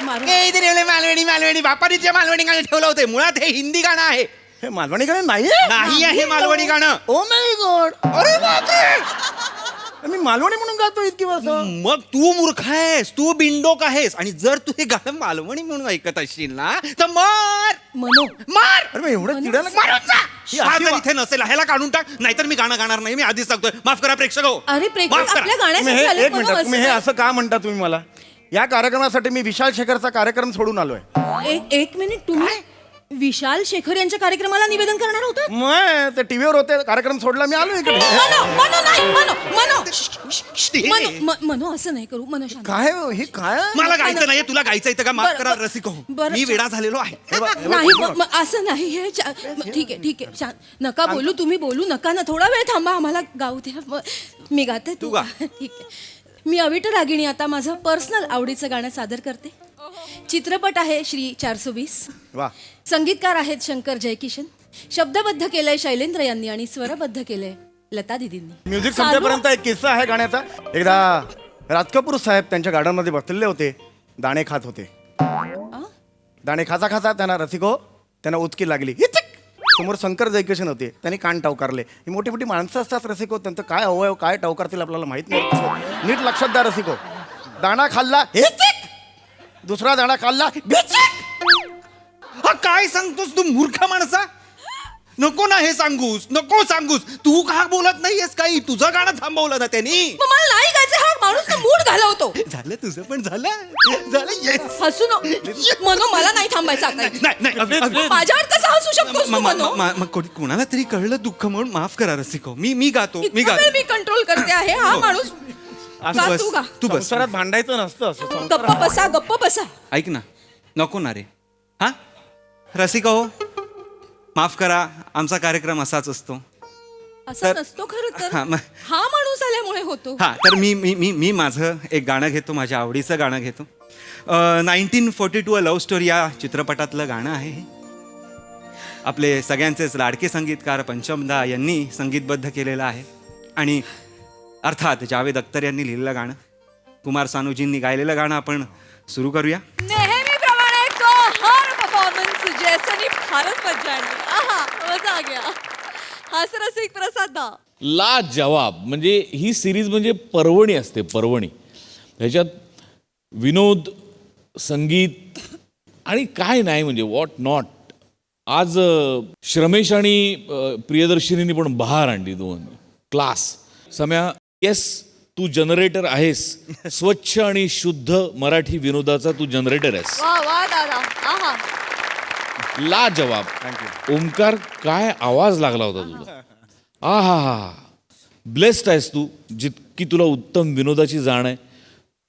मारू. काहीतरी आणले मालवणी. मालवणी बापाने जे मालवणी गाणं ठेवलं होतं, मुळात हे हिंदी गाणं आहे. हे मालवणी गाणं नाही नाही आहे मालवणी गाणं. Oh my God. अरे बापरे, मी मालवणी म्हणून गातो इतकी वर्ष. मग तू मूर्ख आहेस, तू बिंडोक आहेस. आणि जर तू हे गाणं मालवणी म्हणून ऐकत असशील ना तर मार मनो. मार. अरे मग एवढं चिडायला मारून जा. ही हा अशी जर वा- इथे नसेल ह्याला काढून टाक, नाहीतर मी गाणं गाणार नाही. मी आधीच सांगतोय. माफ करा प्रेक्षक हो. अरे माफ प्रेक्षक करा. आपल्या तुम्ही गाण्यासाठी हे आलेत एक म्हणून मिनिट, तुम्ही हे असं असं का म्हणता तुम्ही मला? या कार्यक्रमासाठी मी विशाल शेखरचा कार्यक्रम सोडून आलोय. एक मिनिट, तुम्ही विशाल शेखर यांच्या कार्यक्रमाला निवेदन करणार होता? मग ते टीव्हीवर होते, कार्यक्रम सोडला, मी आलो इकडे. मनो मनो नाही मनो मनो मनो मनो असं नाही करू. मनो शांत. काय हो, हे काय? मला गायचं नाहीये, तुला गायचं इथं का? माफ बरं, करा बरं. रसिको. बरं. मी वेडा झालेलो आहे. नाही असं नाही. हे ठीक आहे ठीक आहे. नका बोलू, तुम्ही बोलू नका ना. थोडा वेळ थांबा, आम्हाला गाऊ द्या. मी गाते, तू गा. ठीक आहे. मी अविट रागिणी आता माझं पर्सनल आवडीचं गाणं सादर करते. चित्रपट आहे श्री 420. वा. संगीतकार आहेत शंकर जयकिशन. शब्दबद्ध केलंय शैलेंद्र यांनी आणि स्वरबद्ध केलंय लता दिदींनी. म्युझिक संपेपर्यंत एक किस्सा आहे गाण्याचा. एकदा राज कपूर साहेब त्यांच्या गार्डनमध्ये बसलेले होते, दाणे खात होते. दाणे खाता खाता त्यांना रसिको त्यांना उचकी लागली. हिचक! समोर शंकर जयकिशन होते, त्यांनी कान टवकारले. ही मोठी मोठी माणसं असतात रसिको, त्यांचं काय अवयव काय टवकारतील आपल्याला माहित नाही. नीट लक्षात द्या रसिको. दाणा खाल्ला, हिचक! दुसरा दाणा खाल्ला, हिचक! हा काय सांगतोस तू मूर्ख माणसा? नको ना हे सांगूस, नको सांगूस. तू का बोलत नाहीयेस काही? तुझं गाणं थांबवलं ना त्यांनी. मग मला नाही गायचं. हा माणूस मूड घालवतो. झालं तुझं पण झालं. येस. हसू मनो, मला नाही थांबायचं आता. नाही माझ्यावर कसं हसू शकतोस तू मनो? कोणाला तरी कळलं दुःख म्हणून माफ करा रसिको. मी गातो. इतका वेळ मी कंट्रोल करते आहे. हा माणूस गा, तू गा. तू बस. संसारात भांडायचं नसतं असं. गप्प बसा, गप्प बसा. ऐक ना, नको ना रे. हा रसिका हो, माफ करा. आमचा कार्यक्रम असाच असतो. असं नसतो खरं तर. हा, हा माणूस आल्यामुळे होतो. हा तर मी माझं एक गाणं घेतो, माझ्या आवडीचं गाणं घेतो. 1942 अ लव्ह स्टोरी या चित्रपटातलं गाणं आहे. आपले सगळ्यांचेच लाडके संगीतकार पंचमदा यांनी संगीतबद्ध केलेलं आहे. आणि अर्थात जावेद अख्तर यांनी लिहिलेलं गाणं, कुमार सानूजींनी गायलेलं गाणं आपण सुरू करूया. नेहमीप्रमाणे हर परफॉर्मन्स जैसनी फारच मजा आणली. आहा, मजा आ गया. हास्यरसिक प्रसाद दा. ला जवाब म्हणजे ही सिरीज म्हणजे पर्वणी असते, पर्वणी. ह्याच्यात विनोद, संगीत आणि काय नाही म्हणजे व्हॉट नॉट. आज श्रमेश आणि प्रियदर्शिनीनी पण बहार आणली, दोन क्लास. सम्या, येस तू जनरेटर आहेस, स्वच्छ आणि शुद्ध मराठी विनोदाचा तू जनरेटर आहेस. वा वा दादा. आहा. ला जवाब. ओमकार, काय आवाज लागला होता तुझा. आ हा हा. ब्लेस्ड आहेस तू. जितकी तुला उत्तम विनोदाची जाण आहे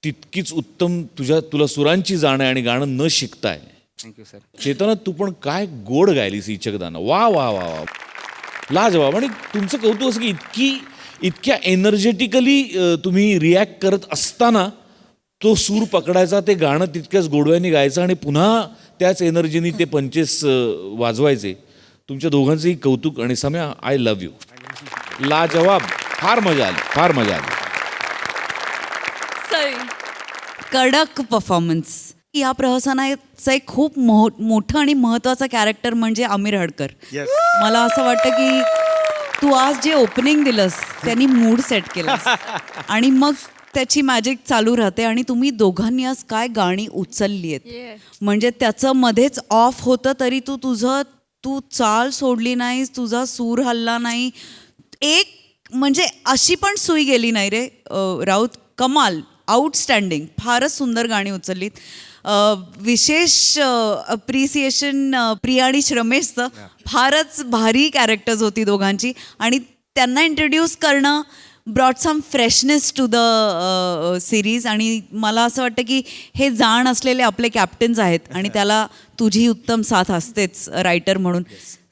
तितकीच उत्तम तुला सुरांची जाण आहे आणि गाणं न शिकताय. Thank you sir. चेतना, तू पण काय गोड गायलीस इचकदाना. वा वा वा वा. लाजवाब. आणि तुमचं कौतुक असं की इतक्या एनर्जेटिकली तुम्ही रिॲक्ट करत असताना तो सूर पकडायचा, ते गाणं तितक्याच गोडव्याने गायचं आणि पुन्हा त्याच एनर्जीनी ते पंचेस वाजवायचे. तुमच्या दोघांचंही कौतुक. आणि सम्या, आय लव्ह यू. लाजवाब. फार मजा आली, फार मजा आली. सई. कडक परफॉर्मन्स. या प्रहसनाचं एक खूप मोठं आणि महत्त्वाचं कॅरेक्टर म्हणजे आमिर हडकर. मला असं वाटतं की तू आज जे ओपनिंग दिलंस त्यांनी मूड सेट केला आणि मग त्याची मॅजिक चालू राहते. आणि तुम्ही दोघांनी आज काय गाणी उचलली आहेत. म्हणजे त्याचं मध्येच ऑफ होतं तरी तू चाल सोडली नाहीस, तुझा सूर हल्ला नाही, एक म्हणजे अशी पण सुई गेली नाही रे. राऊत, कमाल, आउटस्टँडिंग. फारच सुंदर गाणी उचललीत. विशेष अप्रिसिएशन प्रिया आणि श्रमेशचं. फारच भारी कॅरेक्टर्स होती दोघांची आणि त्यांना इंट्रोड्यूस करणं brought some freshness to the series. आणि मला असं वाटतं की हे जाण असलेले आपले कॅप्टन्स आहेत आणि त्याला तुझी उत्तम साथ असतेच रायटर म्हणून.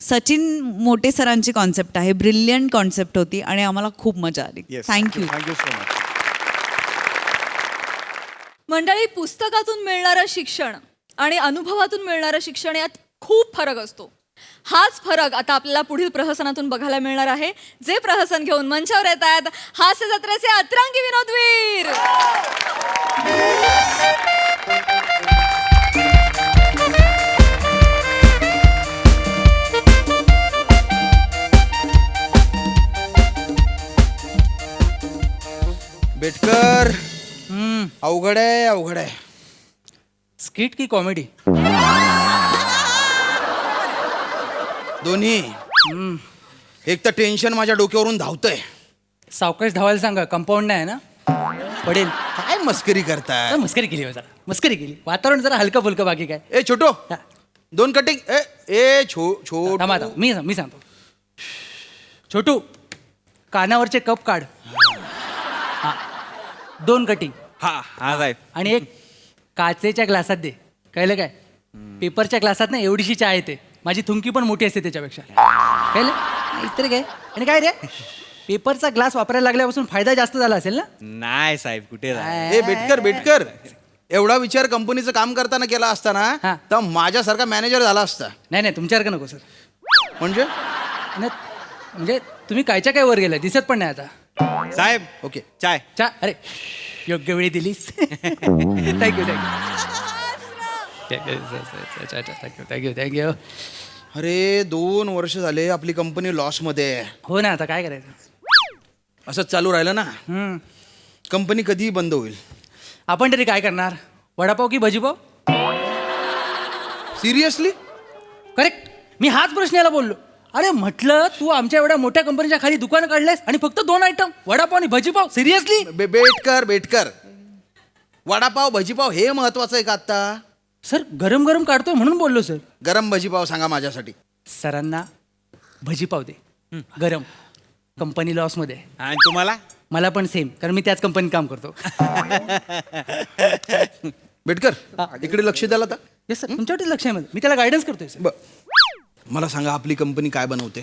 सचिन मोटे सरांची कॉन्सेप्ट आहे, ब्रिलियंट कॉन्सेप्ट होती आणि आम्हाला खूप मजा आली. थँक्यू. Thank you so much. मंडळी, पुस्तकातून मिळणारं शिक्षण आणि अनुभवातून मिळणारं शिक्षण यात खूप फरक असतो. हाच फरक आता आपल्याला पुढील प्रहसनातून बघायला मिळणार आहे. जे प्रहसन घेऊन मंचावर येत आहेत हास्य जत्रेचे अतरंगी विनोदवीर. बेटकर, अवघड आहे, अवघड आहे. स्किट की कॉमेडी? दोन्ही. एक तर टेन्शन माझ्या डोक्यावरून धावतंय. सावकाश धावायला सांगा, कंपाऊंड नाही आहे ना, पडेल. काय मस्करी करताय. मस्करी केली हो जरा, मस्करी केली. वातावरण जरा हलकं फुलकं, बाकी काय. ए छोटो, 2 कटिंग. ए छोटू. थांबा आता, मी सांगतो. छोटू, कानावरचे कप काढ. 2 कटिंग. हा साहेब. आणि एक काचेच्या ग्लासात दे. कळलं काय? पेपरच्या ग्लासात ना एवढीशी चहा येते, माझी थुंकी पण मोठी असते त्याच्यापेक्षा. कळलं? इतर काय. आणि काय रे, पेपरचा ग्लास वापरायला लागल्यापासून फायदा जास्त झाला असेल ना? नाही साहेब, कुठे ए बेटकर, एवढा विचार कंपनीचं काम करताना केला असताना तर माझ्यासारखा मॅनेजर झाला असता. नाही, तुमच्यासारखं नको सर. म्हणजे म्हणजे तुम्ही कायच्या काय वर गेलाय, दिसत पण नाही आता. साहेब. ओके, चाय. अरे, योग्य वेळी दिलीस. थँक्यू. अरे 2 वर्ष झाले आपली कंपनी लॉस मध्ये आहे. हो ना, आता काय करायचं. असंच चालू राहिलं ना कंपनी कधी बंद होईल. आपण तरी काय करणार, वडापाव की भजीपाव? सिरियसली? करेक्ट. मी हाच प्रश्न याला बोललो. अरे म्हटलं, तू आमच्या एवढ्या मोठ्या कंपनीच्या खाली दुकान काढलंयस आणि फक्त 2 आयटम, वडापाव आणि भजीपाव. सिरियसली? बेटकर, वडापाव भजीपाव हे महत्वाचं आहे का आता? सर, गरम गरम काढतोय म्हणून बोललो सर. गरम भजीपाव सांगा माझ्यासाठी. सरांना भजीपाव दे गरम. कंपनी लॉस मध्ये. आणि तुम्हाला? मला पण सेम, कारण मी त्याच कंपनीत काम करतो. बेटकर, इकडे लक्ष द्याल आता. येस सर, तुमच्यावरती लक्ष आहे माझं. मी त्याला गायडन्स करतोय सर. मला सांगा, आपली कंपनी काय बनवते?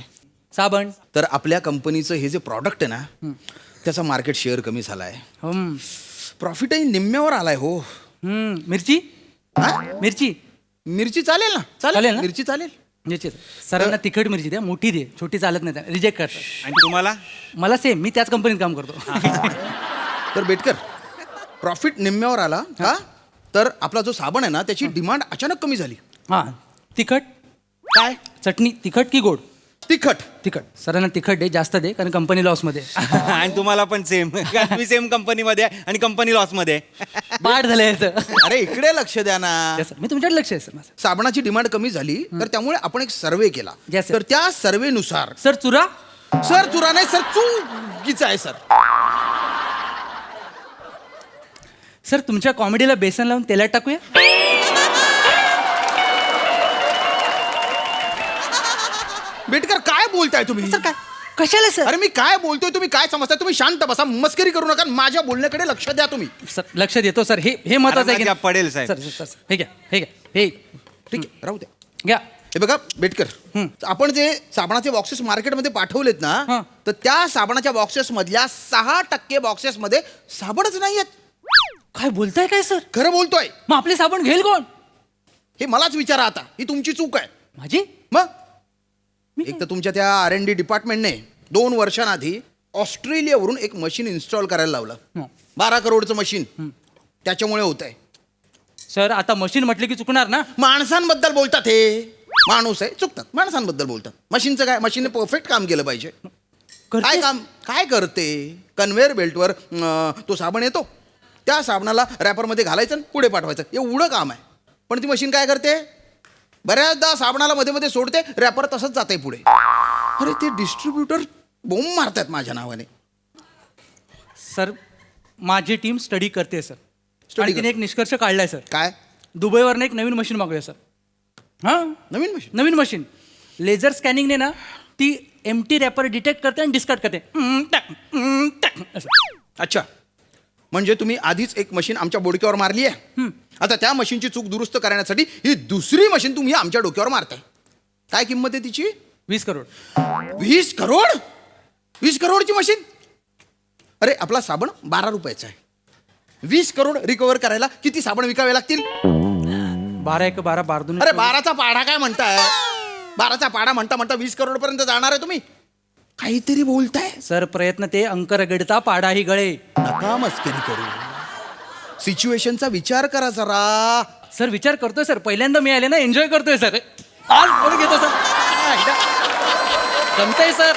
साबण. तर आपल्या कंपनीचं हे जे प्रॉडक्ट आहे ना, त्याचा मार्केट शेअर कमी झाला आहे. प्रॉफिटही निम्म्यावर आलाय हो. मिरची. मिरची चालेल ना? चालेल ना? मिरची चालेल. म्हणजे सरांना तिखट मिरची द्या, मोठी दे, छोटी चालत नाही, रिजेक्ट करतात. आणि तुम्हाला मला सेम, मी त्याच कंपनीत काम करतो. तर बेटकर प्रॉफिट निम्म्यावर आला का तर आपला जो साबण आहे ना त्याची डिमांड अचानक कमी झाली. हां, तिखट काय चटणी तिखट की गोड? तिखट. तिखट. सरांना तिखट दे, जास्त दे, कारण कंपनी लॉसमध्ये आहे. आणि तुम्हाला पण सेम. तुम्ही सेम कंपनीमध्ये आहे आणि कंपनी लॉसमध्ये आहे. पाठ झालं याचं. अरे इकडे लक्ष द्या ना. Yes, sir. मी तुमच्याकडे लक्ष आहे सर माझं. साबणाची डिमांड कमी झाली तर त्यामुळे आपण एक सर्वे केला. Yes, sir. तर त्या सर्वेनुसार सर चुरा. सर चुरा नाही सर चुकीचं आहे सर. सर तुमच्या कॉमेडीला बेसन लावून तेलात टाकूया. बेटकर काय बोलताय तुम्ही? सर काय कशाला सर? अरे मी काय बोलतोय तुम्ही काय समजताय? तुम्ही शांत बसा, मस्करी करू नका, माझ्या बोलण्याकडे लक्ष द्या तुम्ही. सर लक्ष देतो सर, हे महत्वाचं आहे की अरे, पडेल साहेब. सर सर सर, हे घ्या, हे घ्या, हे ठीक आहे राहू द्या. घ्या. हे बघा बेटकर, आपण जे साबणाचे बॉक्सेस मार्केटमध्ये पाठवलेत ना हां. तर त्या साबणाच्या बॉक्सेस मधल्या 6% बॉक्सेस मध्ये साबणच नाहीयेत. काय बोलताय काय सर? खरं बोलतोय. मग आपले साबण घेईल कोण? हे मलाच विचारा आता, ही तुमची चूक आहे. माझी? मग एक तर तुमच्या त्या R&D डिपार्टमेंटने 2 वर्षांआधी ऑस्ट्रेलियावरून एक मशीन इन्स्टॉल करायला लावलं. 12 करोडचं मशीन. त्याच्यामुळे होत आहे. सर आता मशीन म्हटलं की चुकणार ना? माणसांबद्दल बोलतात हे. माणूस आहे चुकतात, माणसांबद्दल बोलतात. मशीनचं काय, मशीनने परफेक्ट काम केलं पाहिजे. काय काम काय करते? कन्व्हेअर बेल्टवर तो साबण येतो, त्या साबणाला रॅपरमध्ये घालायचं आणि पुढे पाठवायचं, एवढं काम आहे. पण ती मशीन काय करते? बऱ्याचदा साबणाला मध्ये मध्ये सोडते, रॅपर तसंच जाते पुढे. अरे ते डिस्ट्रीब्युटर बोंब मारतात माझ्या नावाने. सर माझी टीम स्टडी करते सर. Study आणि तिने करते. एक निष्कर्ष काढलाय सर. काय दुबईवरनं एक नवीन मशीन मागूया सर. हां, नवीन मशीन? नवीन मशीन लेझर स्कॅनिंगने ना ती एम्प्टी रॅपर डिटेक्ट करते आणि डिस्कार्ड करते. असं. अच्छा, म्हणजे तुम्ही आधीच एक मशीन आमच्या बोडक्यावर मारली आहे. आता त्या मशीनची चूक दुरुस्त करण्यासाठी ही दुसरी मशीन तुम्ही आमच्या डोक्यावर मारताय. काय किंमत आहे तिची? 20 करोड. 20 करोड? 20 करोडची मशीन? अरे आपला साबण 12 रुपयाचा आहे. 20 करोड रिकवर करायला किती साबण विकावे लागतील? 12 1 12 12 2. अरे 12चा पाढा काय म्हणताय? 12चा पाढा म्हणता म्हणता 20 करोड पर्यंत जाणार आहे तुम्ही? काहीतरी बोलताय. सर प्रयत्न ते अंक रगडता पाडाही गळे. नका मस्करी करू, सिच्युएशनचा विचार करा जरा. सर विचार करतोय सर, पहिल्यांदा मी आले ना, एन्जॉय करतोय सर. आज कोण घेतो सर? जमतंय सर,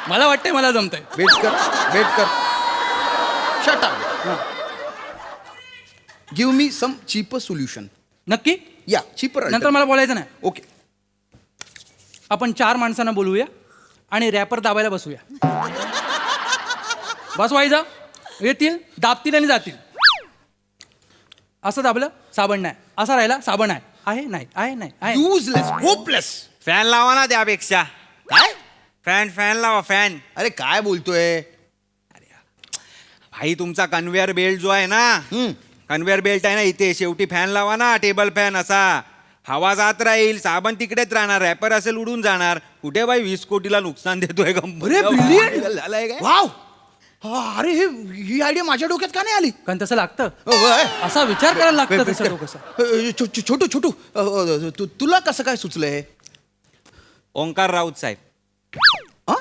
मला वाटतंय मला जमतंय. वेट कर शट अप. गिव्ह मी सम चीपर सोल्युशन. नक्की? या चीपर. नंतर मला बोलायचं नाही. ओके. आपण 4 माणसांना बोलवूया आणि रॅपर दाबायला बसूया. बसवायचं, येतील, दाबतील आणि जातील. असं दाबलं साबण नाही, असा राहिला साबण आहे, आहे नाही, आहे नाही, आहे. Useless, hopeless. फॅन लावा ना त्यापेक्षा. काय? फॅन लावा फॅन. अरे काय बोलतोय? भाई तुमचा कन्व्हेअर बेल्ट जो आहे ना, कन्व्हेअर बेल्ट आहे ना इथे, शेवटी फॅन लावा ना, टेबल फॅन असा. हवा जात राहील, साबण तिकडेच राहणार, रॅपर असेल उडून जाणार. कुठे बाई 20 कोटीला नुकसान देतोय कंपनी. अरे ब्रिलियंट झालाय काय? वाव. अरे ही आयडिया माझ्या डोक्यात का नाही आली? कारण तसं लागतं, होय. असा विचार करायला लागतं तसं डोकं. छोटू तुला कसं काय सुचलंय? ओंकार राऊत साहेब. हा?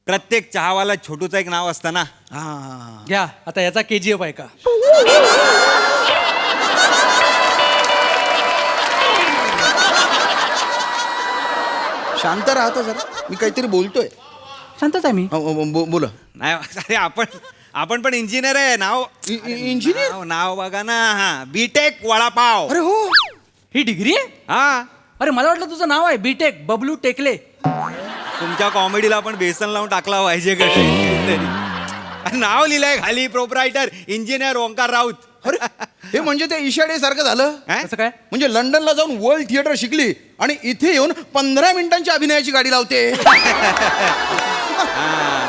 प्रत्येक चहावाला छोटूचं एक नाव असतं ना. हा. घ्या आता याचा KGF आहे का? शांत राहतो जरा, मी काहीतरी बोलतोय. शांतच आहे मी. बोला. नाही अरे आपण पण इंजिनियर आहे. नाव इंजिनियर? नाव बघा ना. हा, बीटेक वडापाव. अरे हो, ही डिग्री आहे? हा, अरे मला वाटलं तुझं नाव आहे बीटेक बबलू टेकले. तुमच्या कॉमेडीला पण बेसन लावून टाकला पाहिजे का? नाव लिहिलंय खाली, प्रोपरायटर इंजिनियर ओंकार राऊत. अरे हे म्हणजे ते ईशाडे सारखं झालं. कसं काय? म्हणजे लंडनला जाऊन वर्ल्ड थिएटर शिकली आणि इथे येऊन 15 मिनिटांची अभिनयाची गाडी लावते.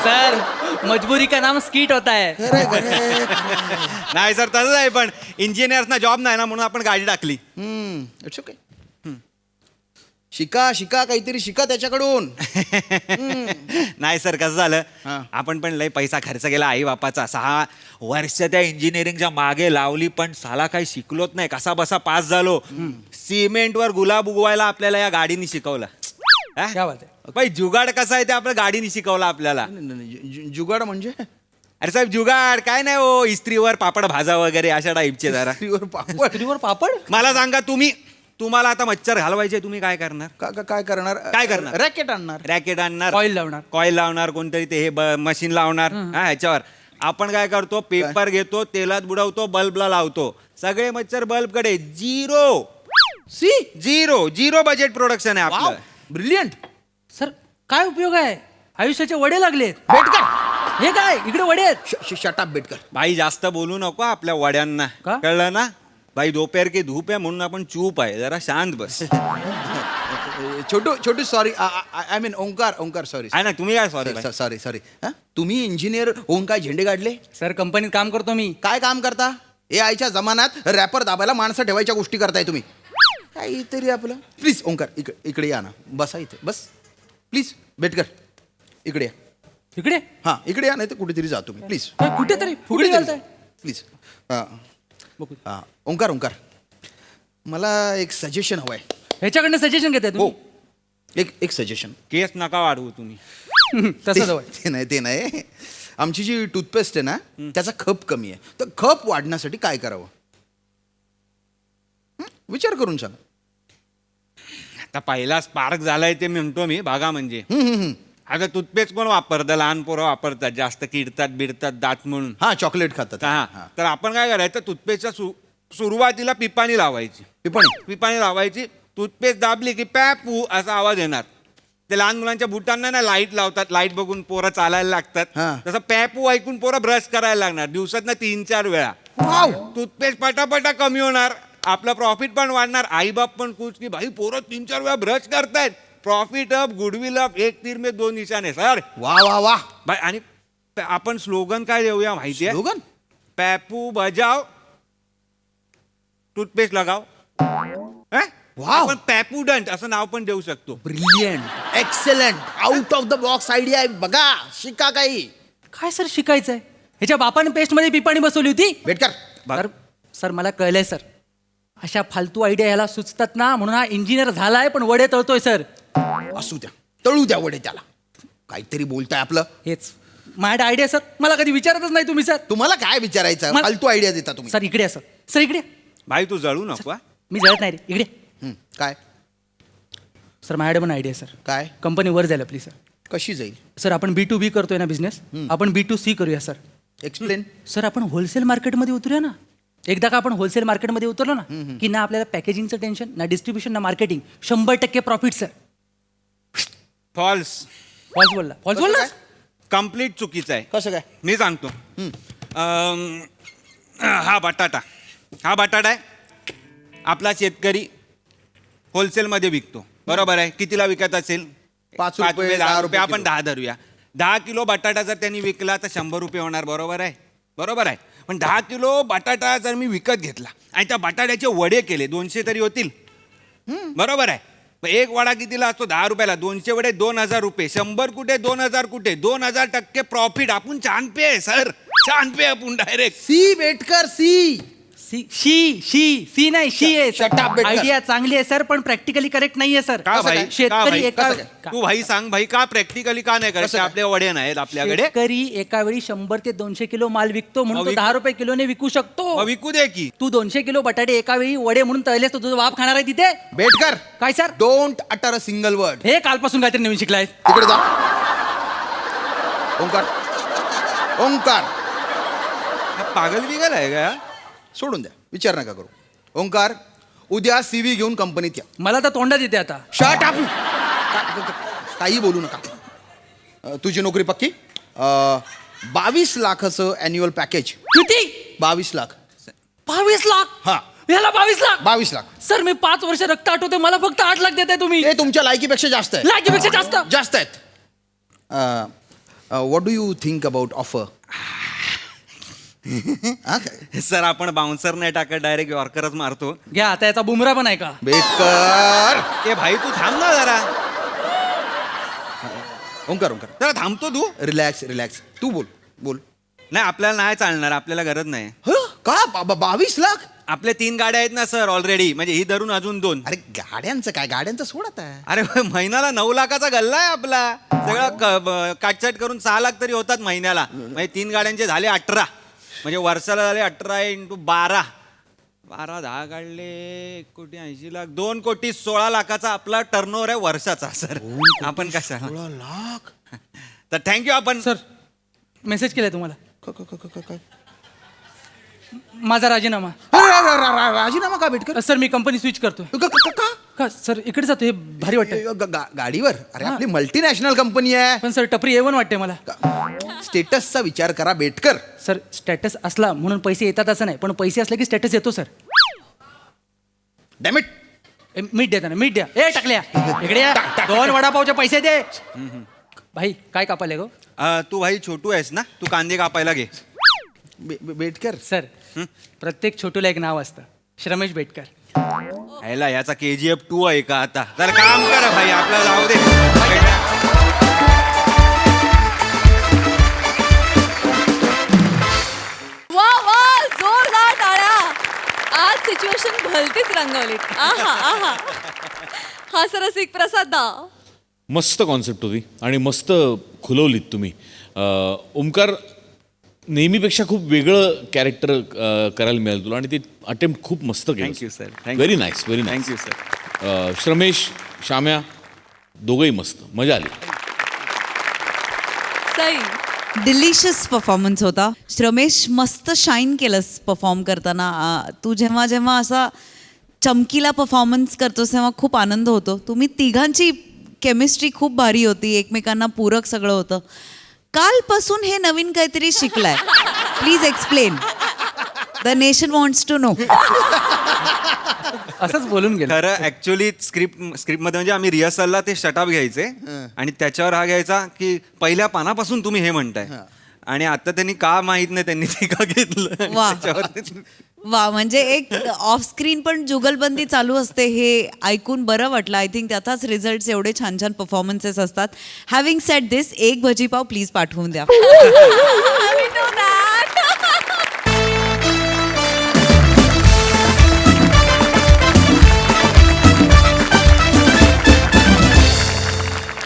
सर मजबुरी का नाम स्किट होता है. नाही सर तसंच आहे, पण इंजिनियर्सना जॉब नाही ना म्हणून आपण गाडी टाकली. It's okay. शिका शिका काहीतरी शिका त्याच्याकडून. नाही सर कसं झालं हा. आपण पण लय पैसा खर्च केला आई बापाचा 6 वर्ष त्या इंजिनिअरिंगच्या मागे लावली पण साला काही शिकलोच नाही कसा बसा पास झालो. सिमेंटवर गुलाब उगवायला आपल्याला या गाडीने शिकवलं. हा? क्या बात आहे. बाई जुगाड कसा आहे ते आपल्या गाडीने शिकवलं आपल्याला. जुगाड म्हणजे अरे साहेब जुगाड काय नाही हो इस्त्रीवर पापड भाजा वगैरे अशा टाईपचे जरा. स्त्रीवर पापड. स्त्रीवर पापड. मला सांगा तुम्हाला आता मच्छर घालवायचे तुम्ही काय करणार. काय करणार? काय करणार? रॅकेट आणणार. रॅकेट आणणार Coil लावणार. कॉईल लावणार कोणतरी ते हे मशीन लावणार हा ह्याच्यावर. आपण काय करतो पेपर घेतो तेलात बुडवतो बल्बला लावतो सगळे मच्छर बल्बकडे. झिरो बजेट प्रोडक्शन आहे आपलं. ब्रिलियंट. सर काय उपयोग आहे आयुष्याचे वडे लागलेत. बेटकर. हे काय इकडे वडे आहेत. शटाप बेटकर. भाई जास्त बोलू नको आपल्या वड्यांना का? कळलं ना. भाई दोपहर की धूप आहे म्हणून आपण चूप आहे जरा शांत बस. Chhotu sorry. I mean Omkar sorry. आहे ना तुम्ही काय सॉरी सॉरी. तुम्ही इंजिनियर होऊन काय झेंडे काढले? सर कंपनीत काम करतो मी. काय काम करता? ए आयच्या जमान्यात रॅपर दाबायला माणसं ठेवायच्या गोष्टी करताय तुम्ही. काहीतरी आपलं. प्लीज ओंकार इकडे या ना. बसा इथे बस प्लीज. बेटकर इकडे या. इकडे हा इकडे या नाही तर कुठेतरी जा तुम्ही प्लीज. कुठेतरी फुगडी घालताय. प्लीज. हां ओंकार मला एक सजेशन हवं आहे. ह्याच्याकडनं सजेशन घेताय हो तुम्ही. एक सजेशन. केस नका वाढवू तुम्ही. तसं जवळ. ते नाही आमची जी टूथपेस्ट आहे ना त्याचा खप कमी आहे. तर खप वाढण्यासाठी काय करावं विचार करून सांग. आता पहिला स्पार्क झालाय ते म्हणतो मी भागा म्हणजे. आता टूथपेस्ट कोण वापरतं लहान पोरं वापरतात जास्त किडतात बिडतात दात म्हणून. हा चॉकलेट खातात. हा तर आपण काय करायचं टूथपेस्टच्या सुरुवातीला पिपाणी लावायची. पिपाणी लावायची. टूथपेस्ट दाबली की पॅपू असा आवाज येणार. ते लहान मुलांच्या बुटांना ना लाईट लावतात लाईट बघून पोरं चालायला लागतात. तसं पॅपू ऐकून पोरं ब्रश करायला लागणार दिवसात 3-4 वेळा. टूथपेस्ट पटापटा कमी होणार आपलं प्रॉफिट पण वाढणार. आईबाप पण खुश की भाई पोरं 3-4 वेळा ब्रश करतायत. प्रॉफिट अप गुडविल अप 1 तीर में 2 निशाने सर. वा वा वा. भाई आणि आपण स्लोगन काय देऊया माहितीये. स्लोगन पॅपू बजाव टूथपेस्ट लगाव. आपण पॅपूडंट असं नाव पण देऊ शकतो. Brilliant एक्सेलंट out of the box idea आहे. बघा शिका काही. काय सर शिकायचंय. ह्याच्या बापाने पेस्ट मध्ये पिपाणी बसवली होती. बेटकर. सर मला कळलंय सर अशा फालतू आयडिया ह्याला सुचतात ना म्हणून हा इंजिनियर झालाय पण वडे तळतोय सर. असू द्या तळू द्या वडे त्याला. काहीतरी बोलताय आपलं. हेच माझ्या आयडिया सर मला कधी विचारतच नाही तुम्ही सर. तुम्हाला काय विचारायचं फालतू आयडिया देता तुम्ही. सर इकडे सर इकडे. भाई तू जळू नको हा. मी जळत नाही रे इकडे. काय सर माझ्याकडे पण आयडिया सर. काय? कंपनी वर जाईल आपली सर. कशी जाईल? सर आपण B2B करतोय ना बिझनेस आपण B2C करूया सर. एक्सप्लेन. सर आपण होलसेल मार्केटमध्ये उतरूया ना. एकदा का आपण होलसेल मार्केटमध्ये उतरलो ना की ना आपल्याला पॅकेजिंगचं टेन्शन ना डिस्ट्रीब्युशन ना marketing 100% profit sir. False. False बोलला कम्प्लीट चुकीचं आहे. कसं काय? मी सांगतो. हा बटाटा आहे आपला शेतकरी होलसेलमध्ये विकतो बरोबर आहे. कितीला विकत असेल? 5 5 रुपये, रुपये 10 रुपये. 10 आपण 10 धरूया. 10 किलो बटाटा जर त्यांनी विकला तर 100 रुपये होणार बरोबर आहे. पण 10 किलो बटाटा जर मी विकत घेतला आणि त्या बटाट्याचे वडे केले 200 तरी होतील बरोबर आहे. एक वडा कितीला असतो? 10 रुपयाला. 200 वडे 2000 रुपये. 100 कुठे 2000 कुठे 2000% प्रॉफिट. आपण छान पे सर छान पे आपण डायरेक्ट. सी बेटकर सी. शी नाही शी आहे. Shut up, Betkar. आयडिया चांगली आहे सर पण प्रॅक्टिकली करेक्ट नाहीये सर. का भाई? शेतकरी एका तू भाई सांग भाई का प्रॅक्टिकली का नाही करायचं? आपले वडे नाहीत आपल्याकडे. शेतकरी एका वेळी 100 ते 200 किलो माल विकतो म्हणून तो 10 रुपये किलोने विकू शकतो. मग विकू दे की. तू 200 किलो बटाटे एका वेळी वडे म्हणून तळलेस तर तुझा बाप खाणार आहे तिथे. बेटकर काय sir? Don't utter a single word. हे कालपासून काहीतरी नवीन शिकलाय. तिकडे जा. ओंकार पागल बिगल आहे का? सोडून द्या विचार नका करू. ओंकार उद्या CV घेऊन कंपनीत या. मला तर तोंडात येते आता. Shut up. काही बोलू नका. तुझी नोकरी पक्की. 22 लाखाचं अॅन्युअल पॅकेज. किती? 22 लाख. 22 लाख? हा याला 22 लाख? 22 लाख. सर मी 5 वर्ष रक्त आठवते मला फक्त 8 लाख देताय तुम्ही. ते तुमच्या लायकीपेक्षा जास्त आहे. लायकीपेक्षा जास्त आहेत. What do you think about offer? Sir आपण बाउन्सर नाही टाकत, डायरेक्ट यॉर्करच मारतो. घ्या आता याचा बुमरा पण आहे का? बेटकर. ए भाई तू थांब ना जरा. ओंकार जरा थांबतो तू. Relax relax. तू बोल बोल. नाही आपल्याला नाही चालणार, आपल्याला गरज नाही. का 22 लाख? आपल्या 3 गाड्या आहेत ना सर ऑलरेडी, म्हणजे ही धरून अजून 2. अरे गाड्यांचं काय, गाड्यांचं सोड आता. अरे महिन्याला 9 लाखाचा गल्ला आहे आपला. सगळं काटछाट करून 6 लाख तरी होतात महिन्याला. म्हणजे 3 गाड्यांचे झाले 18, म्हणजे वर्षाला झाले 18 × 12. 12 10 काढले 1,80,00,000 2,16,00,000 आपला टर्नओव्हर आहे वर्षाचा सर. आपण कशा 16 लाख. तर थँक्यू. आपण सर मेसेज केलाय तुम्हाला माझा राजीनामा. राजीनामा का बेटकर? सर मी कंपनी स्विच करतो. का सर इकडे जातो, हे भारी वाटतं. गाडीवर? अरे आपली मल्टीनॅशनल कंपनी आहे. पण सर टपरी A1 वाटते मला. स्टेटसचा विचार करा बेटकर. सर स्टेटस असला म्हणून पैसे येतात असं नाही, पण पैसे असले की स्टेटस येतो सर. डॅमिट. मीठ द्या त्यांना, मीठ द्या. ए टाकल्या इकडे या. 2 वडापावचे पैसे दे. भाई काय कापाले गो? तू भाई छोटू आहेस ना, तू कांदे कापायला घे. बेटकर. सर प्रत्येक छोटूला एक नाव असतं, श्रमेश बेटकर. ह्याला याचा KGF 2 आहे का आता? तर काम कर भाई, आपल्याला जाऊ दे. वा वा, जोरदार टाळ्या. आज सिच्युएशन भलतीच रंगवलीत. आहा आहा. हा सरसिक प्रसाद दा. मस्त कॉन्सेप्ट होती आणि मस्त खुलवलीत तुम्ही. ओमकार, नेहमीपेक्षा खूप वेगळं कॅरेक्टर करायला मिळालं तुला आणि ते अटेम्प्ट खूप मस्त केलं. Thank you sir. Very nice, very nice. Thank you sir. Shramesh, Shyamya दोघंही मस्त, मजा आली. सई. डिलिशियस परफॉर्मन्स होता. श्रमेश मस्त शाईन केलंस परफॉर्म करताना. तू जेव्हा जेव्हा असा चमकीला परफॉर्मन्स करतोस तेव्हा खूप आनंद होतो. तुम्ही तिघांची केमिस्ट्री खूप भारी होती, एकमेकांना पूरक सगळं होतं. कालपासून हे नवीन काहीतरी शिकलाय. Please explain. The nation wants to know. असंच बोलून गेलं. खरं ऍक्च्युली स्क्रिप्टमध्ये म्हणजे आम्ही रिहर्सलला ते शटअप घ्यायचे आणि त्याच्यावर हा घ्यायचा की पहिल्या पानापासून तुम्ही हे म्हणताय, आणि आता त्यांनी का माहित नाही त्यांनी ते का घेतलं. वा. त्याच्यावर वा, म्हणजे एक ऑफ स्क्रीन पण जुगलबंदी चालू असते हे ऐकून बरं वाटलं. आय थिंक त्याचाच रिझल्ट एवढे छान छान परफॉर्मन्सेस असतात. हॅव्हिंग सेड दिस, एक भजीपाव प्लीज पाठवून द्या. We know that.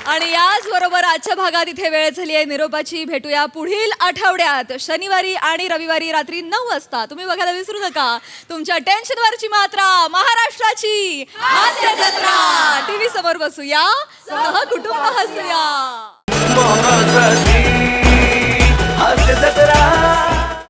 आणि याचबरोबर आजच्या भागात इथे वेळ झाली आहे निरोपाची. भेटूया पुढील आठवड्यात शनिवारी आणि रविवारी रात्री 9 वाजता. तुम्ही बघायला विसरू नका तुमच्या टेन्शनवरची मात्रा, महाराष्ट्राची हास्य जत्रा. टीव्ही समोर बसूया, सहकुटुंब हसूया. हास्य जत्रा.